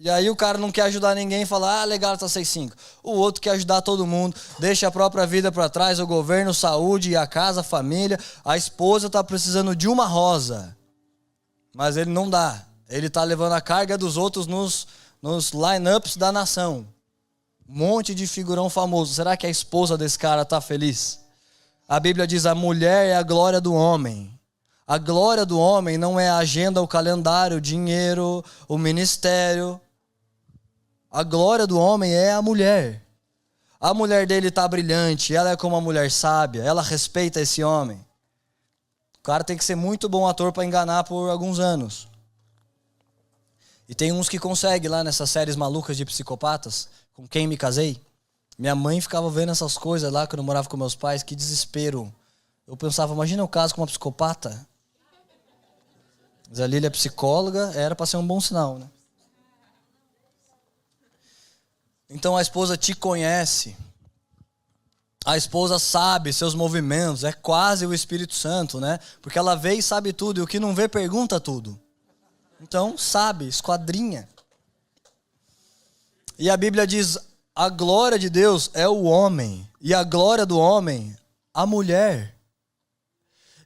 E aí o cara não quer ajudar ninguém e fala, legal, tá 6,5. O outro quer ajudar todo mundo, deixa a própria vida para trás, o governo, saúde, a casa, a família. A esposa tá precisando de uma rosa, mas ele não dá. Ele tá levando a carga dos outros nos line-ups da nação. Um monte de figurão famoso. Será que a esposa desse cara tá feliz? A Bíblia diz, a mulher é a glória do homem. A glória do homem não é a agenda, o calendário, o dinheiro, o ministério. A glória do homem é a mulher. A mulher dele tá brilhante, ela é como uma mulher sábia, ela respeita esse homem. O cara tem que ser muito bom ator para enganar por alguns anos. E tem uns que conseguem lá nessas séries malucas de psicopatas, com quem me casei. Minha mãe ficava vendo essas coisas lá quando eu morava com meus pais, que desespero. Eu pensava, imagina eu caso com uma psicopata. Mas a Lília é psicóloga, era para ser um bom sinal, né? Então a esposa te conhece. A esposa sabe seus movimentos, é quase o Espírito Santo, né? Porque ela vê e sabe tudo, e o que não vê pergunta tudo. Então sabe, esquadrinha. E a Bíblia diz, a glória de Deus é o homem, e a glória do homem, a mulher.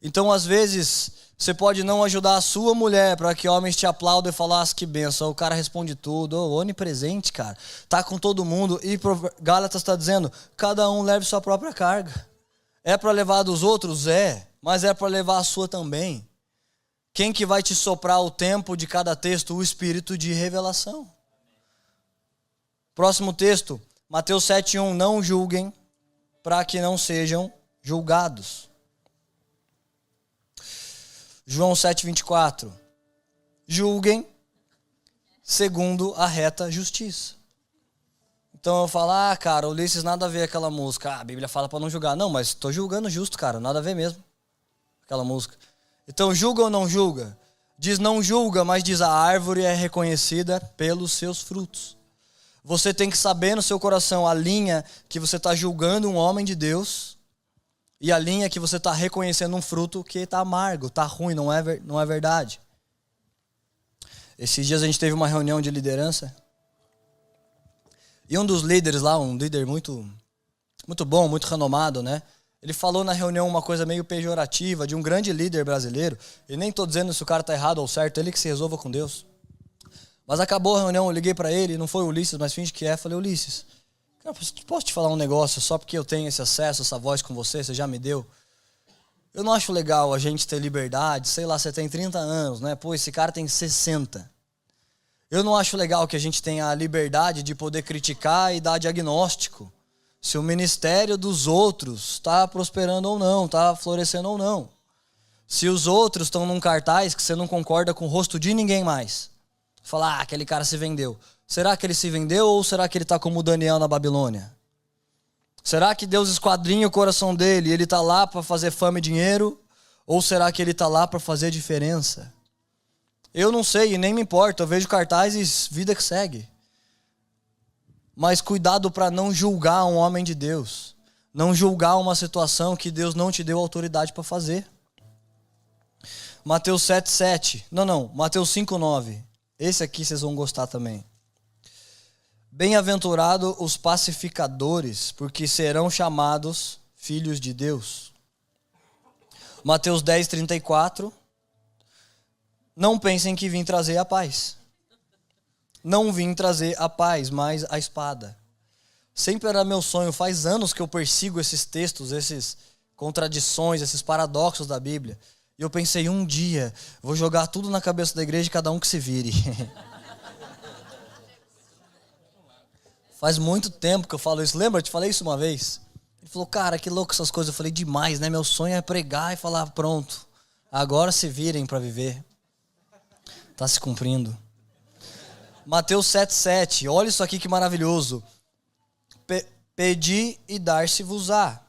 Então às vezes você pode não ajudar a sua mulher para que homens te aplaudam e falem, que benção. O cara responde tudo, onipresente, cara. Tá com todo mundo. E Gálatas está dizendo, cada um leve sua própria carga. É para levar dos outros? É. Mas é para levar a sua também. Quem que vai te soprar o tempo de cada texto? O Espírito de revelação. Próximo texto, Mateus 7:1. Não julguem para que não sejam julgados. João 7:24. Julguem segundo a reta justiça. Então eu falo, cara, Ulisses, nada a ver aquela música. A Bíblia fala para não julgar. Não, mas estou julgando justo, cara, nada a ver mesmo. Aquela música. Então julga ou não julga? Diz não julga, mas diz a árvore é reconhecida pelos seus frutos. Você tem que saber no seu coração a linha que você está julgando um homem de Deus e a linha que você está reconhecendo um fruto que está amargo, está ruim, não é verdade. Esses dias a gente teve uma reunião de liderança e um dos líderes lá, um líder muito, muito bom, muito renomado, né? Ele falou na reunião uma coisa meio pejorativa de um grande líder brasileiro. E nem estou dizendo se o cara está errado ou certo, ele que se resolva com Deus. Mas acabou a reunião, eu liguei para ele, não foi o Ulisses, mas finge que é. Falei, Ulisses, cara, posso te falar um negócio só porque eu tenho esse acesso, essa voz com você já me deu? Eu não acho legal a gente ter liberdade, sei lá, você tem 30 anos, né? Pô, esse cara tem 60. Eu não acho legal que a gente tenha a liberdade de poder criticar e dar diagnóstico. Se o ministério dos outros está prosperando ou não, está florescendo ou não. Se os outros estão num cartaz que você não concorda com o rosto de ninguém mais. Falar, aquele cara se vendeu. Será que ele se vendeu ou será que ele está como Daniel na Babilônia? Será que Deus esquadrinha o coração dele e ele está lá para fazer fama e dinheiro? Ou será que ele está lá para fazer diferença? Eu não sei e nem me importa. Eu vejo cartazes, vida que segue. Mas cuidado para não julgar um homem de Deus. Não julgar uma situação que Deus não te deu autoridade para fazer. Mateus 7:7. Não. Mateus 5:9. Esse aqui vocês vão gostar também. Bem-aventurados os pacificadores, porque serão chamados filhos de Deus. Mateus 10:34. Não pensem que vim trazer a paz. Não vim trazer a paz, mas a espada. Sempre era meu sonho, faz anos que eu persigo esses textos, essas contradições, esses paradoxos da Bíblia. E eu pensei, um dia, vou jogar tudo na cabeça da igreja e cada um que se vire. Faz muito tempo que eu falo isso. Lembra? Eu te falei isso uma vez. Ele falou, cara, que louco essas coisas. Eu falei, demais, né? Meu sonho é pregar e falar, pronto. Agora se virem para viver. Está se cumprindo. Mateus 7:7. Olha isso aqui que maravilhoso. Pedi e dar-se-vos-á.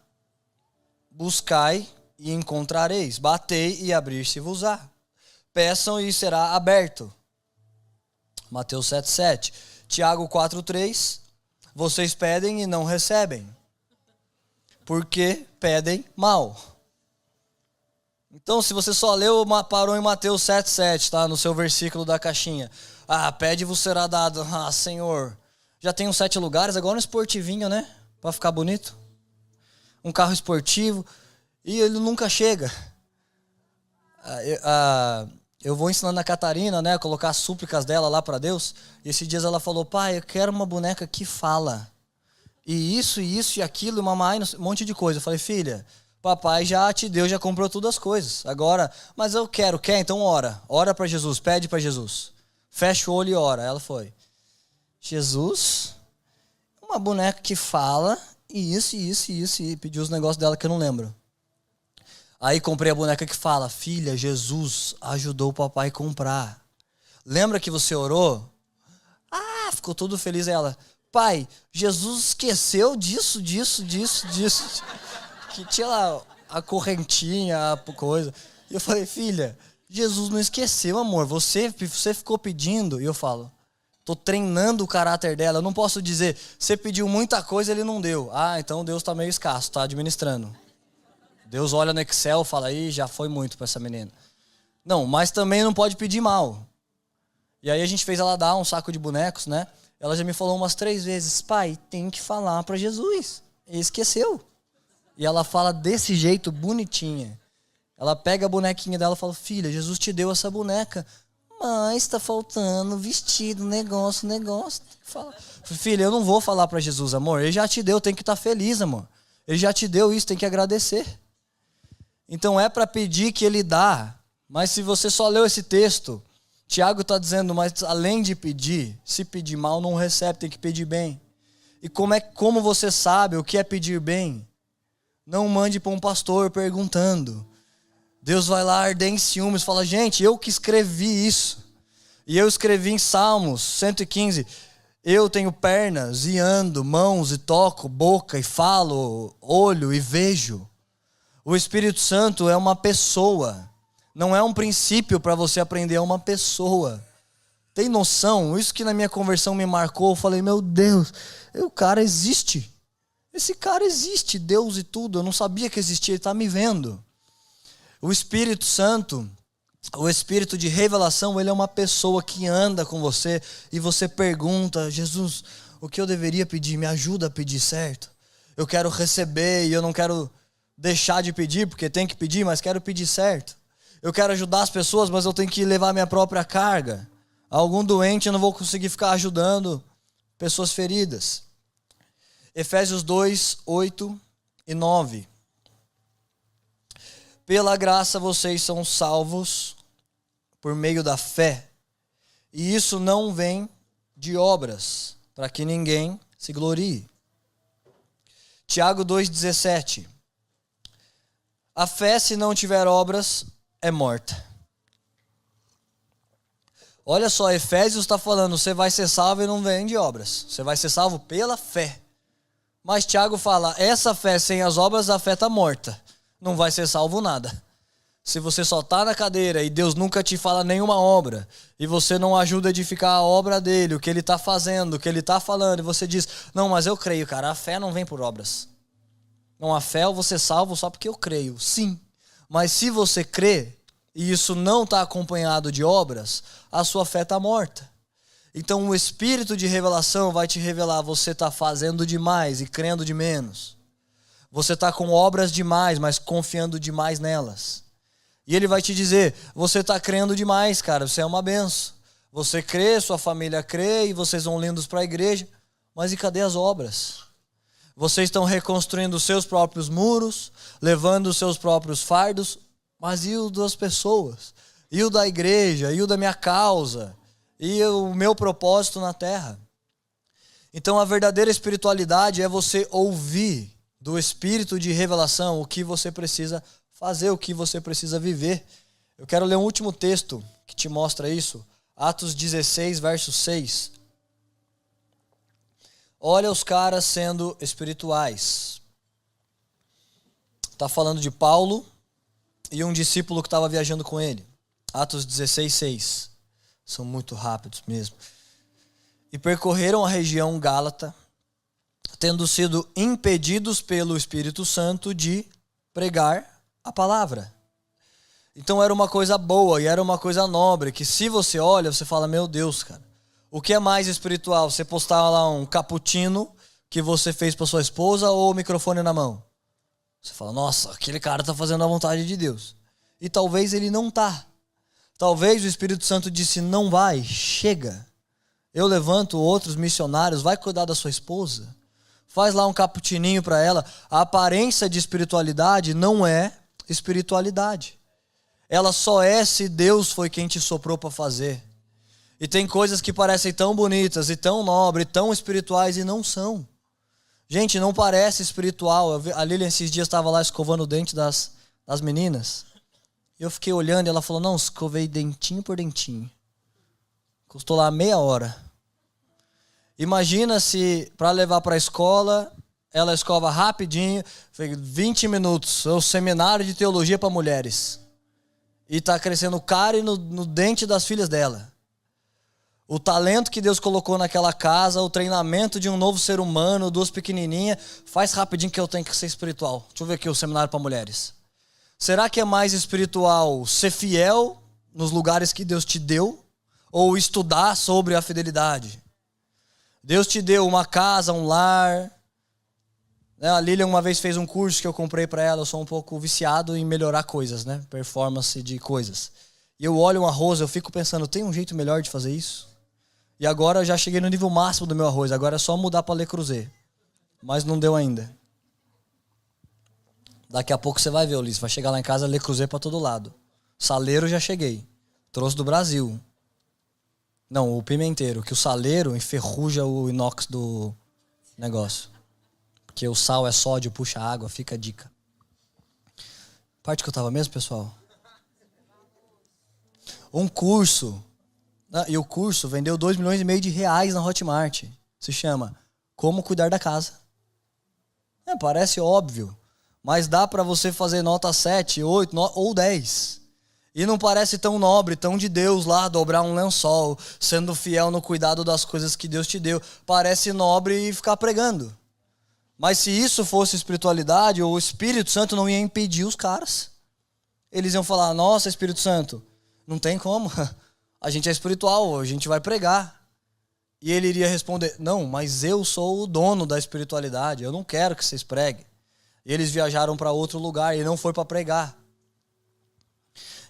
Buscai e encontrareis. Batei e abrir-se-vos-á. Peçam e será aberto. Mateus 7:7. Tiago 4:3. Vocês pedem e não recebem, porque pedem mal. Então, se você só leu, parou em Mateus 7:7, tá? No seu versículo da caixinha. Pede e vos será dado. Senhor, já tem uns 7 lugares, agora um esportivinho, né? Pra ficar bonito. Um carro esportivo. E ele nunca chega. Eu vou ensinando a Catarina, né? A colocar as súplicas dela lá pra Deus. E esses dias ela falou, pai, eu quero uma boneca que fala. E isso e aquilo, mamãe, um monte de coisa. Eu falei, filha, papai já te deu, já comprou todas as coisas. Agora, mas eu quero, então ora. Ora pra Jesus, pede pra Jesus. Fecha o olho e ora. Ela foi. Jesus, uma boneca que fala e isso, e isso, e isso, e pedi os negócios dela que eu não lembro. Aí comprei a boneca que fala, filha, Jesus ajudou o papai a comprar. Lembra que você orou? Ah, ficou todo feliz ela. Pai, Jesus esqueceu disso. Que tinha lá a correntinha, a coisa. E eu falei, filha, Jesus não esqueceu, amor. Você ficou pedindo. E eu falo, tô treinando o caráter dela. Eu não posso dizer, você pediu muita coisa e ele não deu. Ah, então Deus tá meio escasso, tá administrando. Deus olha no Excel e fala, aí já foi muito pra essa menina. Não, mas também não pode pedir mal. E aí a gente fez ela dar um saco de bonecos, né? Ela já me falou umas 3 vezes, pai, tem que falar pra Jesus. Ele esqueceu. E ela fala desse jeito, bonitinha. Ela pega a bonequinha dela e fala, filha, Jesus te deu essa boneca, mas tá faltando vestido, negócio. Fala. Filha, eu não vou falar pra Jesus, amor. Ele já te deu, tem que estar feliz, amor. Ele já te deu isso, tem que agradecer. Então é para pedir que ele dá. Mas se você só leu esse texto, Tiago está dizendo, mas além de pedir, se pedir mal não recebe, tem que pedir bem. E como você sabe o que é pedir bem? Não mande para um pastor perguntando. Deus vai lá arder em ciúmes, fala, gente, eu que escrevi isso. E eu escrevi em Salmos 115, eu tenho pernas e ando, mãos e toco, boca e falo, olho e vejo. O Espírito Santo é uma pessoa. Não é um princípio para você aprender, é uma pessoa. Tem noção? Isso que na minha conversão me marcou. Eu falei, meu Deus, o cara existe. Esse cara existe, Deus e tudo. Eu não sabia que existia, ele está me vendo. O Espírito Santo, o Espírito de revelação, ele é uma pessoa que anda com você e você pergunta, Jesus, o que eu deveria pedir? Me ajuda a pedir certo. Eu quero receber e eu não quero deixar de pedir, porque tem que pedir, mas quero pedir certo. Eu quero ajudar as pessoas, mas eu tenho que levar minha própria carga. Algum doente eu não vou conseguir ficar ajudando pessoas feridas. Efésios 2, 8 e 9. Pela graça vocês são salvos por meio da fé. E isso não vem de obras, para que ninguém se glorie. Tiago 2,17. A fé, se não tiver obras, é morta. Olha só, Efésios está falando, você vai ser salvo e não vem de obras. Você vai ser salvo pela fé. Mas Tiago fala, essa fé sem as obras, a fé está morta. Não vai ser salvo nada. Se você só está na cadeira e Deus nunca te fala nenhuma obra, e você não ajuda a edificar a obra dele, o que ele está fazendo, o que ele está falando, e você diz, não, mas eu creio, cara, a fé não vem por obras. Não, a fé eu vou ser salvo só porque eu creio. Sim. Mas se você crê, e isso não está acompanhado de obras, a sua fé está morta. Então o Espírito de revelação vai te revelar, você está fazendo demais e crendo de menos. Você está com obras demais, mas confiando demais nelas. E ele vai te dizer, você está crendo demais, cara, você é uma benção. Você crê, sua família crê, e vocês vão lindos para a igreja, mas e cadê as obras? Vocês estão reconstruindo os seus próprios muros, levando os seus próprios fardos, mas e o das pessoas? E o da igreja? E o da minha causa? E o meu propósito na terra? Então a verdadeira espiritualidade é você ouvir do Espírito de revelação o que você precisa fazer, o que você precisa viver. Eu quero ler um último texto que te mostra isso. Atos 16, verso 6. Olha os caras sendo espirituais. Está falando de Paulo e um discípulo que estava viajando com ele. Atos 16, 6. São muito rápidos mesmo. E percorreram a região Gálata, tendo sido impedidos pelo Espírito Santo de pregar a palavra. Então era uma coisa boa e era uma coisa nobre, que se você olha, você fala, meu Deus, cara. O que é mais espiritual? Você postar lá um cappuccino que você fez para sua esposa ou o microfone na mão? Você fala, nossa, aquele cara está fazendo a vontade de Deus. E talvez ele não está. Talvez o Espírito Santo disse, não vai, chega. Eu levanto outros missionários, vai cuidar da sua esposa. Faz lá um cappuccininho para ela. A aparência de espiritualidade não é espiritualidade. Ela só é se Deus foi quem te soprou para fazer. E tem coisas que parecem tão bonitas e tão nobres, tão espirituais e não são. Gente, não parece espiritual. A Lilian esses dias estava lá escovando o dente das meninas. E eu fiquei olhando e ela falou, não, escovei dentinho por dentinho. Custou lá meia hora. Imagina se, para levar para a escola, ela escova rapidinho, 20 minutos, é o seminário de teologia para mulheres. E está crescendo cárie no dente das filhas dela. O talento que Deus colocou naquela casa, o treinamento de um novo ser humano, duas pequenininhas, faz rapidinho que eu tenho que ser espiritual. Deixa eu ver aqui o seminário para mulheres. Será que é mais espiritual ser fiel nos lugares que Deus te deu? Ou estudar sobre a fidelidade? Deus te deu uma casa, um lar. A Lilian uma vez fez um curso que eu comprei para ela. Eu sou um pouco viciado em melhorar coisas, né? Performance de coisas. E eu olho um arroz, eu fico pensando, tem um jeito melhor de fazer isso? E agora eu já cheguei no nível máximo do meu arroz. Agora é só mudar para Le Creuset. Mas não deu ainda. Daqui a pouco você vai ver, Ulisses. Vai chegar lá em casa, Le Creuset para todo lado. Saleiro já cheguei. Trouxe do Brasil. Não, o pimenteiro. Que o saleiro enferruja o inox do negócio. Porque o sal é sódio, puxa água. Fica a dica. Parte que eu tava mesmo, pessoal? Um curso. E o curso vendeu 2,5 milhões de reais na Hotmart. Se chama Como Cuidar da Casa. Parece óbvio. Mas dá para você fazer nota 7, 8 ou 10. E não parece tão nobre, tão de Deus lá, dobrar um lençol, sendo fiel no cuidado das coisas que Deus te deu. Parece nobre e ficar pregando. Mas se isso fosse espiritualidade, o Espírito Santo não ia impedir os caras. Eles iam falar, nossa, Espírito Santo, não tem como. A gente é espiritual, a gente vai pregar. E ele iria responder, não, mas eu sou o dono da espiritualidade, eu não quero que vocês preguem. E eles viajaram para outro lugar e não foi para pregar.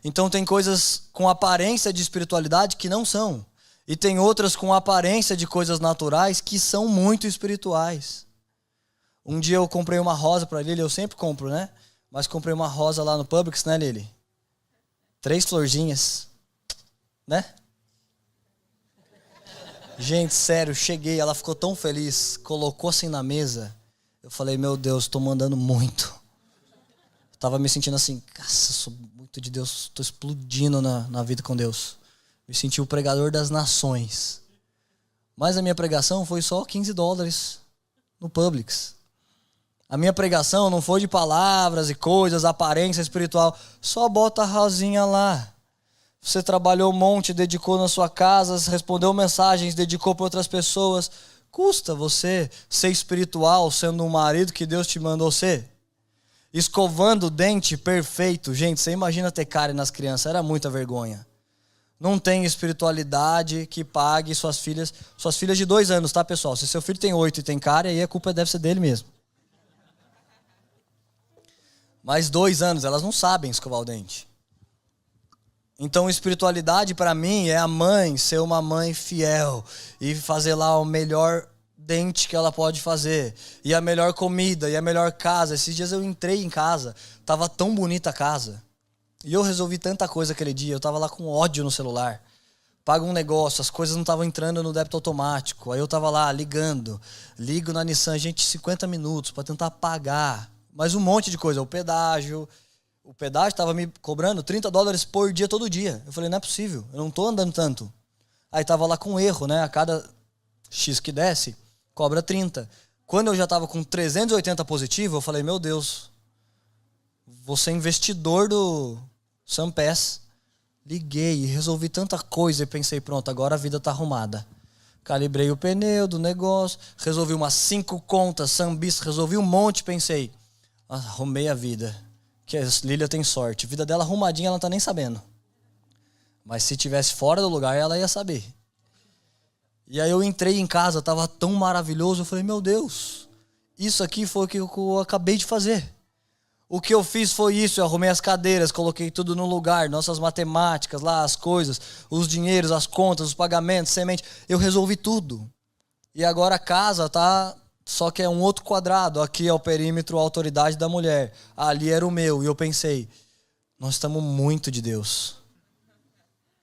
Então tem coisas com aparência de espiritualidade que não são. E tem outras com aparência de coisas naturais que são muito espirituais. Um dia eu comprei uma rosa para Lili, eu sempre compro, né? Mas comprei uma rosa lá no Publix, né, Lili? 3 florzinhas, né? Gente, sério, cheguei, ela ficou tão feliz, colocou assim na mesa. Eu falei, meu Deus, estou mandando muito. Eu tava me sentindo assim, nossa, sou muito de Deus, estou explodindo na vida com Deus. Me senti o pregador das nações. Mas a minha pregação foi só $15 no Publix. A minha pregação não foi de palavras e coisas, aparência espiritual. Só bota a rosinha lá. Você trabalhou um monte, dedicou na sua casa, respondeu mensagens, dedicou para outras pessoas. Custa você ser espiritual sendo um marido que Deus te mandou ser? Escovando o dente perfeito. Gente, você imagina ter cárie nas crianças. Era muita vergonha. Não tem espiritualidade que pague suas filhas de 2 anos, tá, pessoal? Se seu filho tem 8 e tem cárie, aí a culpa deve ser dele mesmo. Mas 2 anos, elas não sabem escovar o dente. Então, espiritualidade para mim é a mãe ser uma mãe fiel e fazer lá o melhor dente que ela pode fazer, e a melhor comida, e a melhor casa. Esses dias eu entrei em casa, tava tão bonita a casa, e eu resolvi tanta coisa aquele dia, eu tava lá com ódio no celular. Pago um negócio, as coisas não estavam entrando no débito automático, aí eu tava lá ligo na Nissan, gente, 50 minutos para tentar pagar, mas um monte de coisa, o pedágio estava me cobrando $30 por dia, todo dia. Eu falei, não é possível, eu não tô andando tanto. Aí tava lá com erro, né? A cada X que desce, cobra 30. Quando eu já tava com 380 positivo, eu falei, meu Deus, vou ser investidor do Sampass. Liguei e resolvi tanta coisa e pensei, pronto, agora a vida tá arrumada. Calibrei o pneu do negócio, resolvi umas 5 contas, Sambis, resolvi um monte, pensei, arrumei a vida. Que a Lília tem sorte. A vida dela arrumadinha, ela não tá nem sabendo. Mas se tivesse fora do lugar, ela ia saber. E aí eu entrei em casa, tava tão maravilhoso. Eu falei, meu Deus, isso aqui foi o que eu acabei de fazer. O que eu fiz foi isso, eu arrumei as cadeiras, coloquei tudo no lugar, nossas matemáticas lá, as coisas, os dinheiros, as contas, os pagamentos, semente. Eu resolvi tudo. E agora a casa tá... Só que é um outro quadrado. Aqui é o perímetro, a autoridade da mulher. Ali era o meu. E eu pensei, nós estamos muito de Deus.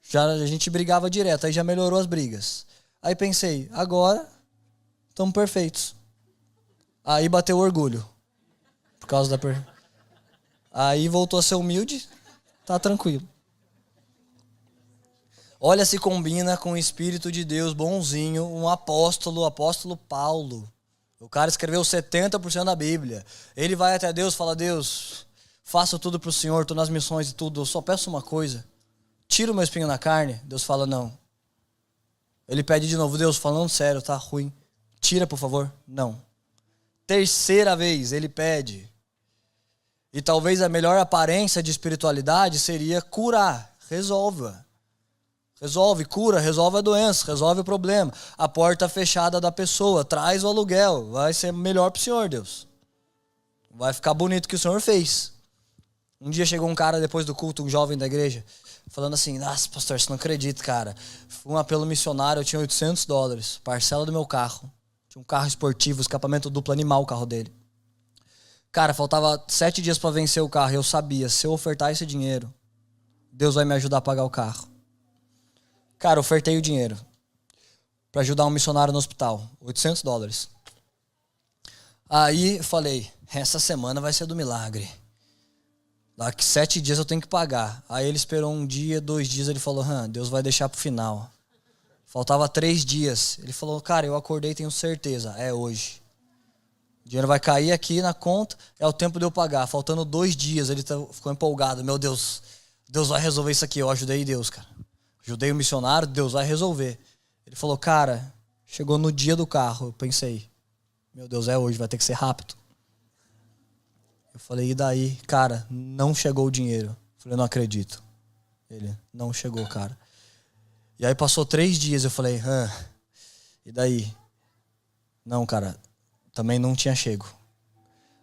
Já a gente brigava direto, aí já melhorou as brigas. Aí pensei, agora estamos perfeitos. Aí bateu o orgulho. Por causa da Aí voltou a ser humilde, tá tranquilo. Olha se combina com o Espírito de Deus bonzinho, um apóstolo, o apóstolo Paulo. O cara escreveu 70% da Bíblia. Ele vai até Deus e fala, Deus, faço tudo pro Senhor, tô nas missões e tudo, eu só peço uma coisa. Tira o meu espinho na carne. Deus fala, não. Ele pede de novo, Deus, falando sério, tá ruim. Tira, por favor. Não. Terceira vez, ele pede. E talvez a melhor aparência de espiritualidade seria curar. Resolva. Resolve, cura, resolve a doença, resolve o problema. A porta fechada da pessoa, traz o aluguel. Vai ser melhor pro Senhor, Deus. Vai ficar bonito o que o Senhor fez. Um dia chegou um cara depois do culto, um jovem da igreja, falando assim, nossa, pastor, você não acredita, cara. Fui um apelo missionário, eu tinha $800, parcela do meu carro. Tinha um carro esportivo, escapamento duplo, animal o carro dele. Cara, faltava 7 dias para vencer o carro. Eu sabia, se eu ofertar esse dinheiro, Deus vai me ajudar a pagar o carro. Cara, ofertei o dinheiro para ajudar um missionário no hospital. $800. Aí eu falei, essa semana vai ser do milagre. Daqui 7 dias eu tenho que pagar. Aí ele esperou 1 dia, 2 dias, ele falou, Deus vai deixar pro final. Faltava 3 dias. Ele falou, cara, eu acordei, tenho certeza, é hoje. O dinheiro vai cair aqui na conta, é o tempo de eu pagar. Faltando 2 dias, ele ficou empolgado. Meu Deus, Deus vai resolver isso aqui. Eu ajudei Deus, cara. Ajudei o missionário, Deus vai resolver. Ele falou, cara, chegou no dia do carro. Eu pensei, meu Deus, é hoje, vai ter que ser rápido. Eu falei, e daí? Cara, não chegou o dinheiro. Eu falei, não acredito. Ele, não chegou, cara. E aí passou 3 dias, eu falei, e daí? Não, cara, também não tinha chego.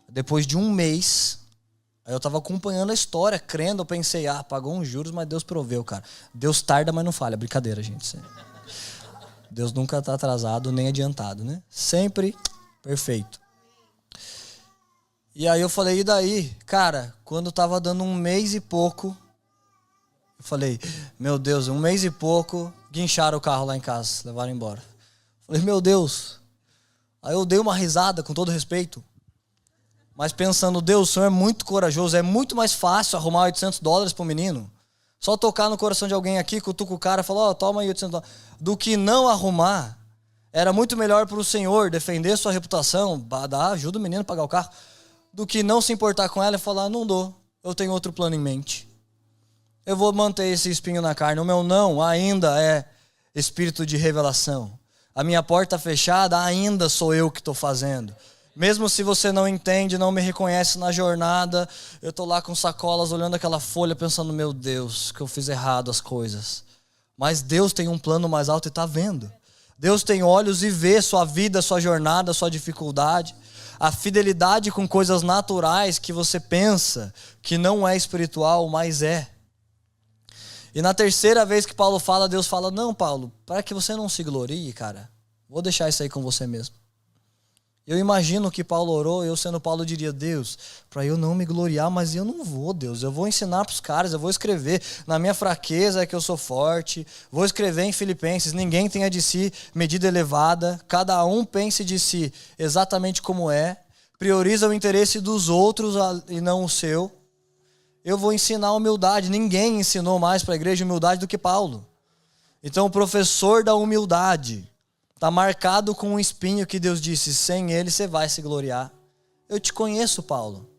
Depois de 1 mês, aí eu tava acompanhando a história, crendo, eu pensei, pagou uns juros, mas Deus proveu, cara. Deus tarda, mas não falha. Brincadeira, gente. Deus nunca tá atrasado, nem adiantado, né? Sempre perfeito. E aí eu falei, e daí? Cara, quando tava dando 1 mês e pouco, eu falei, meu Deus, 1 mês e pouco, guincharam o carro lá em casa, levaram embora. Falei, meu Deus. Aí eu dei uma risada, com todo respeito. Mas pensando, Deus, o Senhor é muito corajoso, é muito mais fácil arrumar $800 pro menino. Só tocar no coração de alguém aqui, cutuca o cara e falar, toma aí $800. Do que não arrumar, era muito melhor pro Senhor defender sua reputação, ajuda o menino a pagar o carro, do que não se importar com ela e falar, não dou, eu tenho outro plano em mente. Eu vou manter esse espinho na carne. O meu não ainda é espírito de revelação. A minha porta fechada ainda sou eu que estou fazendo. Mesmo se você não entende, não me reconhece na jornada, eu estou lá com sacolas, olhando aquela folha, pensando, meu Deus, que eu fiz errado as coisas. Mas Deus tem um plano mais alto e está vendo. Deus tem olhos e vê sua vida, sua jornada, sua dificuldade. A fidelidade com coisas naturais que você pensa que não é espiritual, mas é. E na terceira vez que Paulo fala, Deus fala, não, Paulo, para que você não se glorie, cara, vou deixar isso aí com você mesmo. Eu imagino que Paulo orou, eu sendo Paulo diria, Deus, para eu não me gloriar, mas eu não vou, Deus. Eu vou ensinar para os caras, eu vou escrever. Na minha fraqueza é que eu sou forte. Vou escrever em Filipenses, ninguém tenha de si medida elevada. Cada um pense de si exatamente como é. Prioriza o interesse dos outros e não o seu. Eu vou ensinar humildade. Ninguém ensinou mais para a igreja humildade do que Paulo. Então o professor da humildade está marcado com um espinho que Deus disse, sem ele você vai se gloriar. Eu te conheço, Paulo.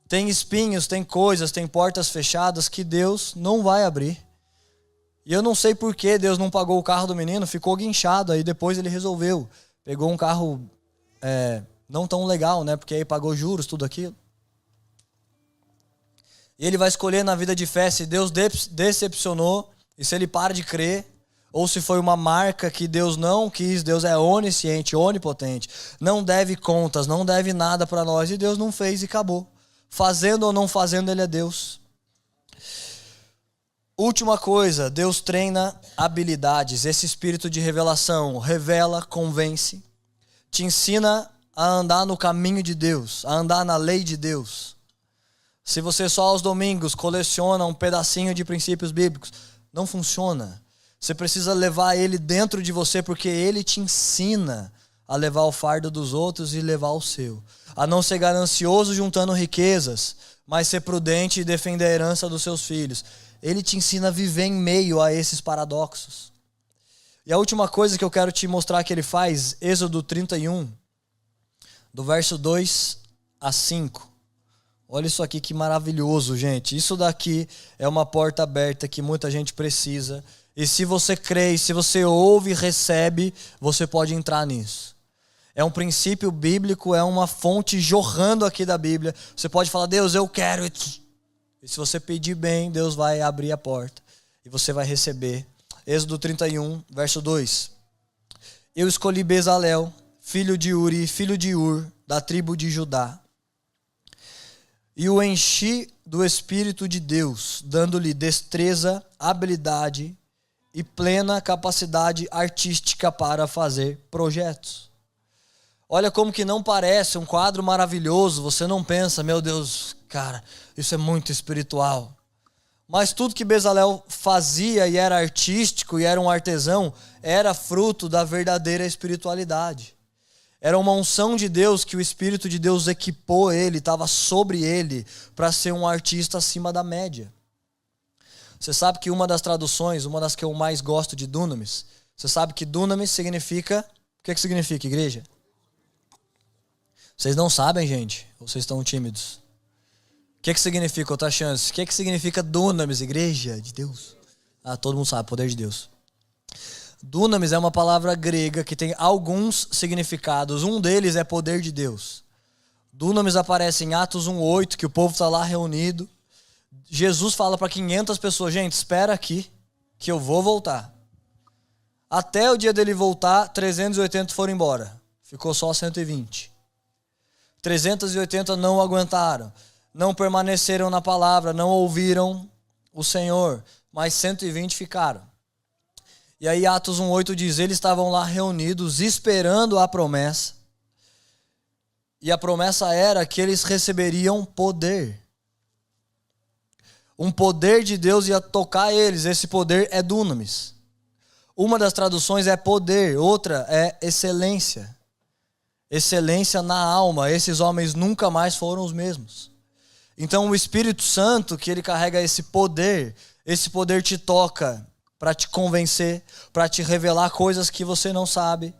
Tem espinhos, tem coisas, tem portas fechadas que Deus não vai abrir. E eu não sei por que Deus não pagou o carro do menino, ficou guinchado, aí depois ele resolveu. Pegou um carro não tão legal, né? Porque aí pagou juros, tudo aquilo. E ele vai escolher na vida de fé se Deus decepcionou e se ele para de crer, ou se foi uma marca que Deus não quis. Deus é onisciente, onipotente, não deve contas, não deve nada para nós, e Deus não fez e acabou. Fazendo ou não fazendo, ele é Deus. Última coisa, Deus treina habilidades. Esse espírito de revelação revela, convence, te ensina a andar no caminho de Deus, a andar na lei de Deus. Se você só aos domingos coleciona um pedacinho de princípios bíblicos, não funciona. Você precisa levar ele dentro de você, porque ele te ensina a levar o fardo dos outros e levar o seu. A não ser ganancioso juntando riquezas, mas ser prudente e defender a herança dos seus filhos. Ele te ensina a viver em meio a esses paradoxos. E a última coisa que eu quero te mostrar que ele faz, Êxodo 31, do verso 2 a 5. Olha isso aqui que maravilhoso, gente. Isso daqui é uma porta aberta que muita gente precisa. E se você crê, se você ouve e recebe, você pode entrar nisso. É um princípio bíblico, é uma fonte jorrando aqui da Bíblia. Você pode falar, Deus, eu quero. E se você pedir bem, Deus vai abrir a porta. E você vai receber. Êxodo 31, verso 2. Eu escolhi Bezalel, filho de Uri, filho de Ur, da tribo de Judá. E o enchi do Espírito de Deus, dando-lhe destreza, habilidade e plena capacidade artística para fazer projetos. Olha como que não parece um quadro maravilhoso, você não pensa, meu Deus, cara, isso é muito espiritual. Mas tudo que Bezalel fazia e era artístico e era um artesão, era fruto da verdadeira espiritualidade. Era uma unção de Deus que o Espírito de Deus equipou ele, estava sobre ele, para ser um artista acima da média. Você sabe que uma das traduções, uma das que eu mais gosto de Dunamis, você sabe que Dunamis significa, o que significa, igreja? Vocês não sabem, gente? Ou vocês estão tímidos? O que significa outra chance? O que significa Dunamis, igreja de Deus? Todo mundo sabe, poder de Deus. Dunamis é uma palavra grega que tem alguns significados. Um deles é poder de Deus. Dunamis aparece em Atos 1:8, que o povo está lá reunido. Jesus fala para 500 pessoas, gente, espera aqui, que eu vou voltar. Até o dia dele voltar, 380 foram embora. Ficou só 120. 380 não aguentaram, não permaneceram na palavra, não ouviram o Senhor, mas 120 ficaram. E aí Atos 1:8 diz, eles estavam lá reunidos esperando a promessa. E a promessa era que eles receberiam poder. Um poder de Deus ia tocar eles, esse poder é dunamis. Uma das traduções é poder, outra é excelência. Excelência na alma, esses homens nunca mais foram os mesmos. Então o Espírito Santo, que ele carrega esse poder te toca para te convencer, para te revelar coisas que você não sabe,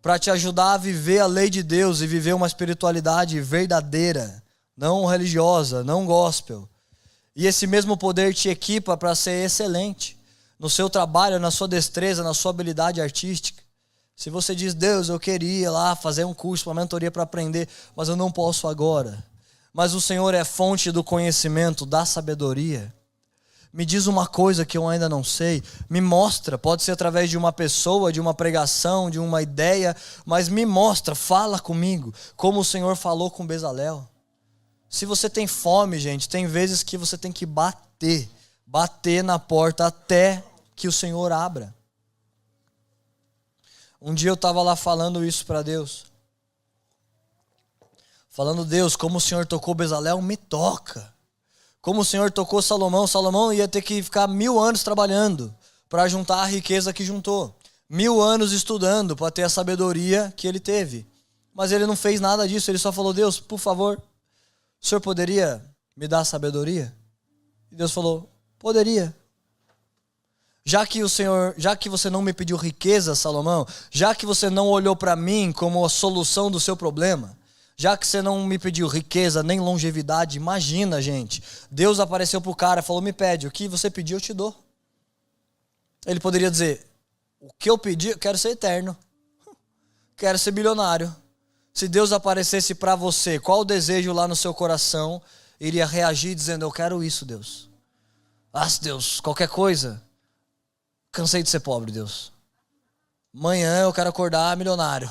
para te ajudar a viver a lei de Deus e viver uma espiritualidade verdadeira, não religiosa, não gospel. E esse mesmo poder te equipa para ser excelente no seu trabalho, na sua destreza, na sua habilidade artística. Se você diz, Deus, eu queria lá fazer um curso, uma mentoria para aprender, mas eu não posso agora. Mas o Senhor é fonte do conhecimento, da sabedoria. Me diz uma coisa que eu ainda não sei, me mostra, pode ser através de uma pessoa, de uma pregação, de uma ideia, mas me mostra, fala comigo, como o Senhor falou com Bezalel. Se você tem fome, gente, tem vezes que você tem que bater na porta até que o Senhor abra. Um dia eu estava lá falando isso para Deus. Falando, Deus, como o Senhor tocou Bezalel, me toca. Como o Senhor tocou Salomão, Salomão ia ter que ficar 1000 anos trabalhando para juntar a riqueza que juntou. 1000 anos estudando para ter a sabedoria que ele teve. Mas ele não fez nada disso, ele só falou, Deus, por favor, o Senhor poderia me dar sabedoria? E Deus falou, poderia. Já que você não me pediu riqueza, Salomão, já que você não olhou para mim como a solução do seu problema, já que você não me pediu riqueza nem longevidade, imagina, gente, Deus apareceu pro cara e falou, me pede, o que você pediu eu te dou. Ele poderia dizer, o que eu pedi, eu quero ser eterno, quero ser bilionário. Se Deus aparecesse para você, qual o desejo lá no seu coração iria reagir dizendo, eu quero isso, Deus. Deus, qualquer coisa. Cansei de ser pobre, Deus. Amanhã eu quero acordar milionário.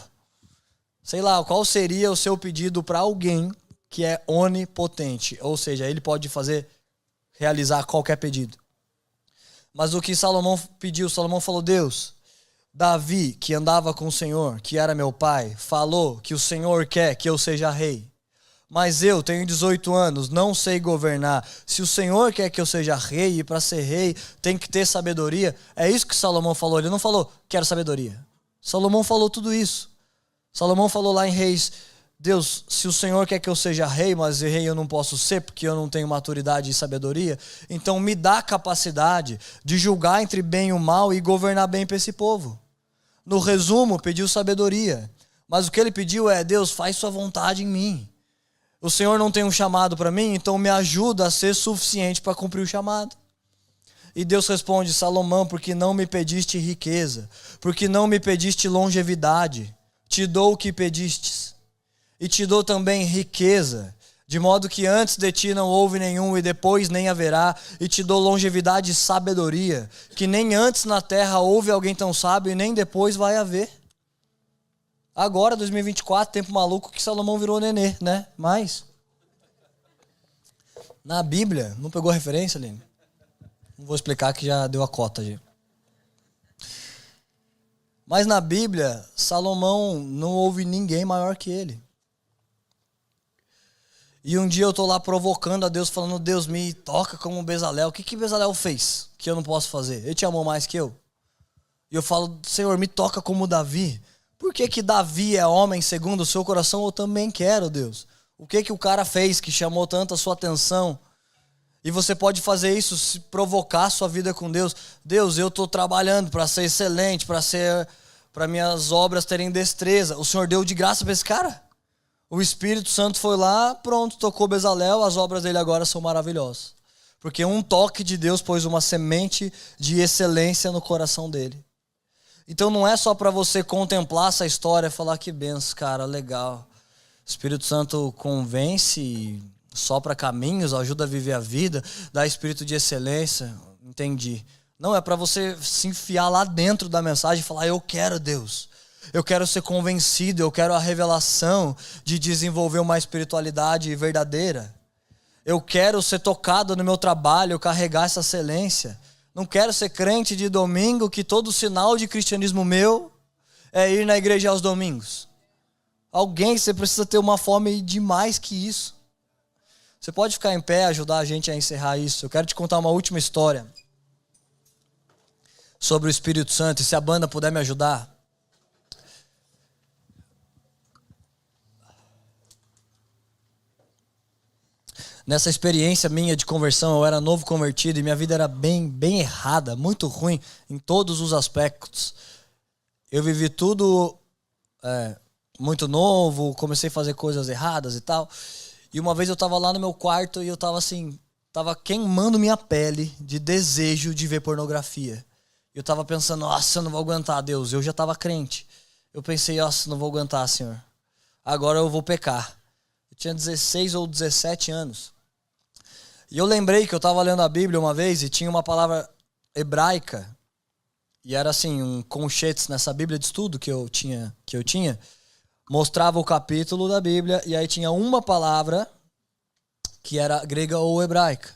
Sei lá, qual seria o seu pedido para alguém que é onipotente? Ou seja, ele pode realizar qualquer pedido. Mas o que Salomão pediu, Salomão falou, Deus, Davi, que andava com o Senhor, que era meu pai, falou que o Senhor quer que eu seja rei. Mas eu tenho 18 anos, não sei governar. Se o Senhor quer que eu seja rei, e para ser rei tem que ter sabedoria, é isso que Salomão falou. Ele não falou, quero sabedoria. Salomão falou tudo isso. Salomão falou lá em Reis: Deus, se o Senhor quer que eu seja rei, mas rei eu não posso ser porque eu não tenho maturidade e sabedoria, então me dá a capacidade de julgar entre bem e o mal e governar bem para esse povo. No resumo, pediu sabedoria. Mas o que ele pediu é: Deus, faz sua vontade em mim. O Senhor não tem um chamado para mim, então me ajuda a ser suficiente para cumprir o chamado. E Deus responde: Salomão, porque não me pediste riqueza, porque não me pediste longevidade, te dou o que pedistes. E te dou também riqueza, de modo que antes de ti não houve nenhum e depois nem haverá, e te dou longevidade e sabedoria, que nem antes na terra houve alguém tão sábio e nem depois vai haver. Agora, 2024, tempo maluco que Salomão virou nenê, né? Mas na Bíblia, não pegou a referência, Aline? Não vou explicar que já deu a cota, gente. Mas na Bíblia, Salomão não houve ninguém maior que ele. E um dia eu tô lá provocando a Deus, falando: Deus, me toca como Bezalel. O que Bezalel fez que eu não posso fazer? Ele te amou mais que eu? E eu falo: Senhor, me toca como Davi. Por que Davi é homem segundo o seu coração? Eu também quero, Deus. O que o cara fez que chamou tanto a sua atenção? E você pode fazer isso, se provocar a sua vida com Deus. Deus, eu estou trabalhando para ser excelente, para minhas obras terem destreza. O Senhor deu de graça para esse cara. O Espírito Santo foi lá, pronto, tocou Bezalel, as obras dele agora são maravilhosas. Porque um toque de Deus pôs uma semente de excelência no coração dele. Então não é só para você contemplar essa história e falar: que benção, cara, legal. O Espírito Santo convence, sopra caminhos, ajuda a viver a vida, dá espírito de excelência. Entendi. Não, é para você se enfiar lá dentro da mensagem e falar: eu quero Deus. Eu quero ser convencido, eu quero a revelação de desenvolver uma espiritualidade verdadeira. Eu quero ser tocado no meu trabalho, carregar essa excelência. Não quero ser crente de domingo que todo sinal de cristianismo meu é ir na igreja aos domingos. Você precisa ter uma fome de mais que isso. Você pode ficar em pé, ajudar a gente a encerrar isso. Eu quero te contar uma última história sobre o Espírito Santo, e se a banda puder me ajudar. Nessa experiência minha de conversão, eu era novo convertido e minha vida era bem errada, muito ruim em todos os aspectos. Eu vivi tudo muito novo, comecei a fazer coisas erradas e tal. E uma vez eu estava lá no meu quarto e eu estava assim, estava queimando minha pele de desejo de ver pornografia. Eu estava pensando: nossa, eu não vou aguentar, Deus. Eu já estava crente. Eu pensei: nossa, não vou aguentar, Senhor. Agora eu vou pecar. Eu tinha 16 ou 17 anos. E eu lembrei que eu estava lendo a Bíblia uma vez e tinha uma palavra hebraica. E era assim, um colchetes nessa Bíblia de estudo que eu tinha. Mostrava o capítulo da Bíblia e aí tinha uma palavra que era grega ou hebraica.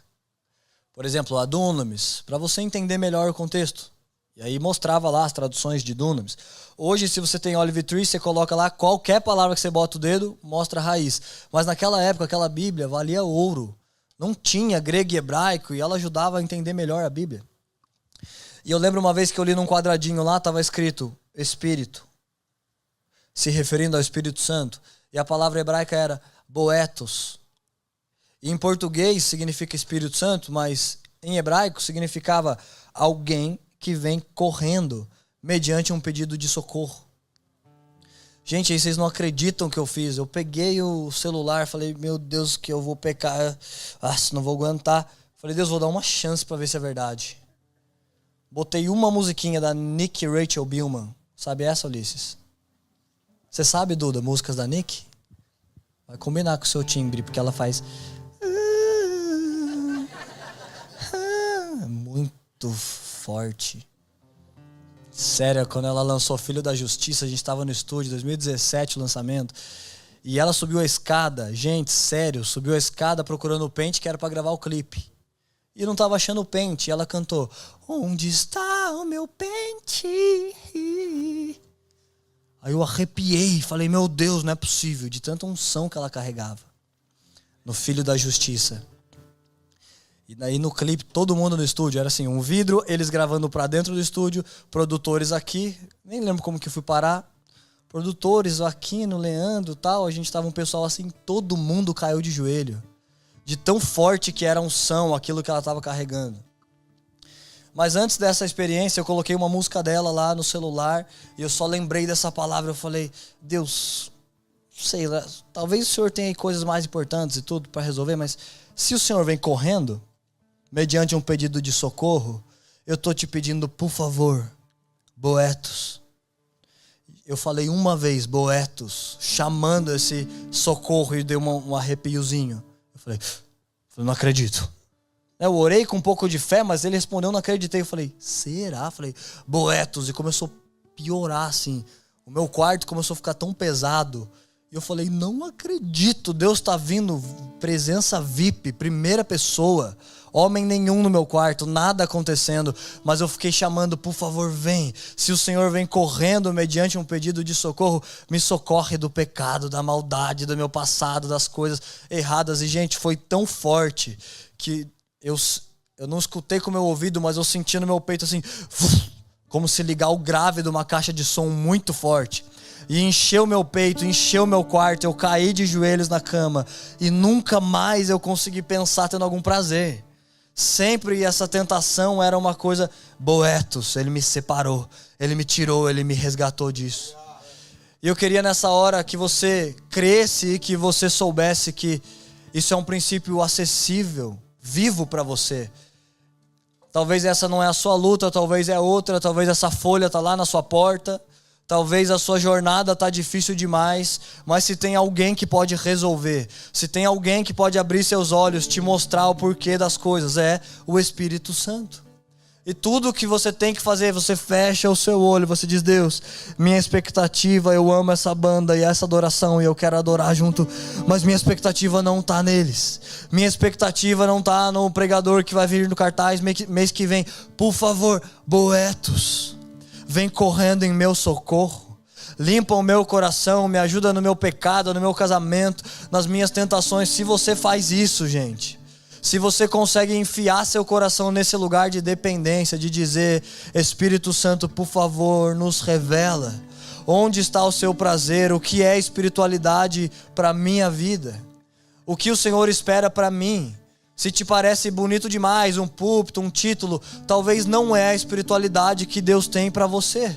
Por exemplo, a dunamis, para você entender melhor o contexto. E aí mostrava lá as traduções de dunamis. Hoje, se você tem Olive Tree, você coloca lá qualquer palavra que você bota o dedo, mostra a raiz. Mas naquela época, aquela Bíblia valia ouro. Não tinha grego e hebraico e ela ajudava a entender melhor a Bíblia. E eu lembro uma vez que eu li num quadradinho lá, estava escrito Espírito, se referindo ao Espírito Santo. E a palavra hebraica era boetos. E em português significa Espírito Santo, mas em hebraico significava alguém que vem correndo mediante um pedido de socorro. Gente, aí vocês não acreditam que eu fiz. Eu peguei o celular, falei: meu Deus, que eu vou pecar. Não vou aguentar. Falei: Deus, vou dar uma chance para ver se é verdade. Botei uma musiquinha da Nick Rachel Billman. Sabe essa, Ulisses? Você sabe, Duda, músicas da Nick? Vai combinar com o seu timbre, porque ela faz... muito forte. Sério, quando ela lançou Filho da Justiça, a gente estava no estúdio, 2017 o lançamento, e ela subiu a escada, gente, sério, subiu a escada procurando o pente que era para gravar o clipe. E não estava achando o pente, e ela cantou: onde está o meu pente? Aí eu arrepiei, falei: meu Deus, não é possível, de tanta unção que ela carregava no Filho da Justiça. E daí no clipe, todo mundo no estúdio, era assim, um vidro, eles gravando pra dentro do estúdio, produtores aqui, nem lembro como que fui parar, produtores, o Aquino, o Leandro e tal, a gente tava um pessoal assim, todo mundo caiu de joelho. De tão forte que era a unção, aquilo que ela estava carregando. Mas antes dessa experiência, eu coloquei uma música dela lá no celular e eu só lembrei dessa palavra. Eu falei, Deus, sei lá, talvez o Senhor tenha coisas mais importantes e tudo para resolver, mas se o Senhor vem correndo, mediante um pedido de socorro, eu estou te pedindo, por favor, Boetos. Eu falei uma vez, Boetos, chamando esse socorro e deu um arrepiozinho. Eu falei, não acredito. Eu orei com um pouco de fé, mas ele respondeu, não acreditei. Eu falei, será? Eu falei, Boetos. E começou a piorar assim. O meu quarto começou a ficar tão pesado. E eu falei, não acredito, Deus está vindo, presença VIP, primeira pessoa, homem nenhum no meu quarto, nada acontecendo, mas eu fiquei chamando, por favor, vem. Se o Senhor vem correndo mediante um pedido de socorro, me socorre do pecado, da maldade, do meu passado, das coisas erradas. E gente, foi tão forte que eu não escutei com o meu ouvido, mas eu senti no meu peito assim, como se ligar o grave de uma caixa de som muito forte. E encheu meu peito, encheu meu quarto, eu caí de joelhos na cama e nunca mais eu consegui pensar tendo algum prazer. Sempre essa tentação era uma coisa, Boetos, ele me separou, ele me tirou, ele me resgatou disso. E eu queria nessa hora que você cresce e que você soubesse que isso é um princípio acessível, vivo para você. Talvez essa não é a sua luta, talvez é outra, talvez essa folha está lá na sua porta. Talvez a sua jornada está difícil demais, mas se tem alguém que pode resolver, se tem alguém que pode abrir seus olhos, te mostrar o porquê das coisas, é o Espírito Santo. E tudo que você tem que fazer, você fecha o seu olho, você diz, Deus, minha expectativa, eu amo essa banda e essa adoração e eu quero adorar junto, mas minha expectativa não está neles. Minha expectativa não está no pregador que vai vir no cartaz mês que vem. Por favor, Boetos, vem correndo em meu socorro, limpa o meu coração, me ajuda no meu pecado, no meu casamento, nas minhas tentações. Se você faz isso, gente, se você consegue enfiar seu coração nesse lugar de dependência, de dizer, Espírito Santo, por favor, nos revela onde está o seu prazer, o que é espiritualidade para a minha vida, o que o Senhor espera para mim. Se te parece bonito demais, um púlpito, um título, talvez não é a espiritualidade que Deus tem para você.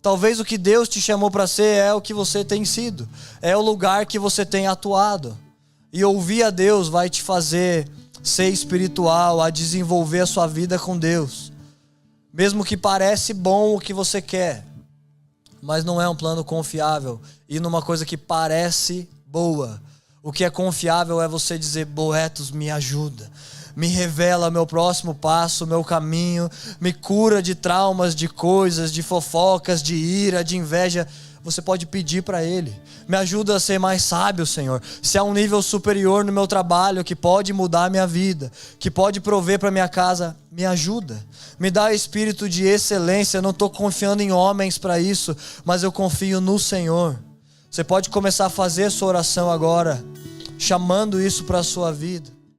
Talvez o que Deus te chamou para ser é o que você tem sido. É o lugar que você tem atuado. E ouvir a Deus vai te fazer ser espiritual, a desenvolver a sua vida com Deus. Mesmo que parece bom o que você quer, mas não é um plano confiável. E numa coisa que parece boa. O que é confiável é você dizer, Boetos, me ajuda, me revela meu próximo passo, meu caminho, me cura de traumas, de coisas, de fofocas, de ira, de inveja. Você pode pedir para Ele, me ajuda a ser mais sábio, Senhor. Se há um nível superior no meu trabalho que pode mudar a minha vida, que pode prover para minha casa, me ajuda. Me dá espírito de excelência, eu não estou confiando em homens para isso, mas eu confio no Senhor. Você pode começar a fazer a sua oração agora, chamando isso para a sua vida.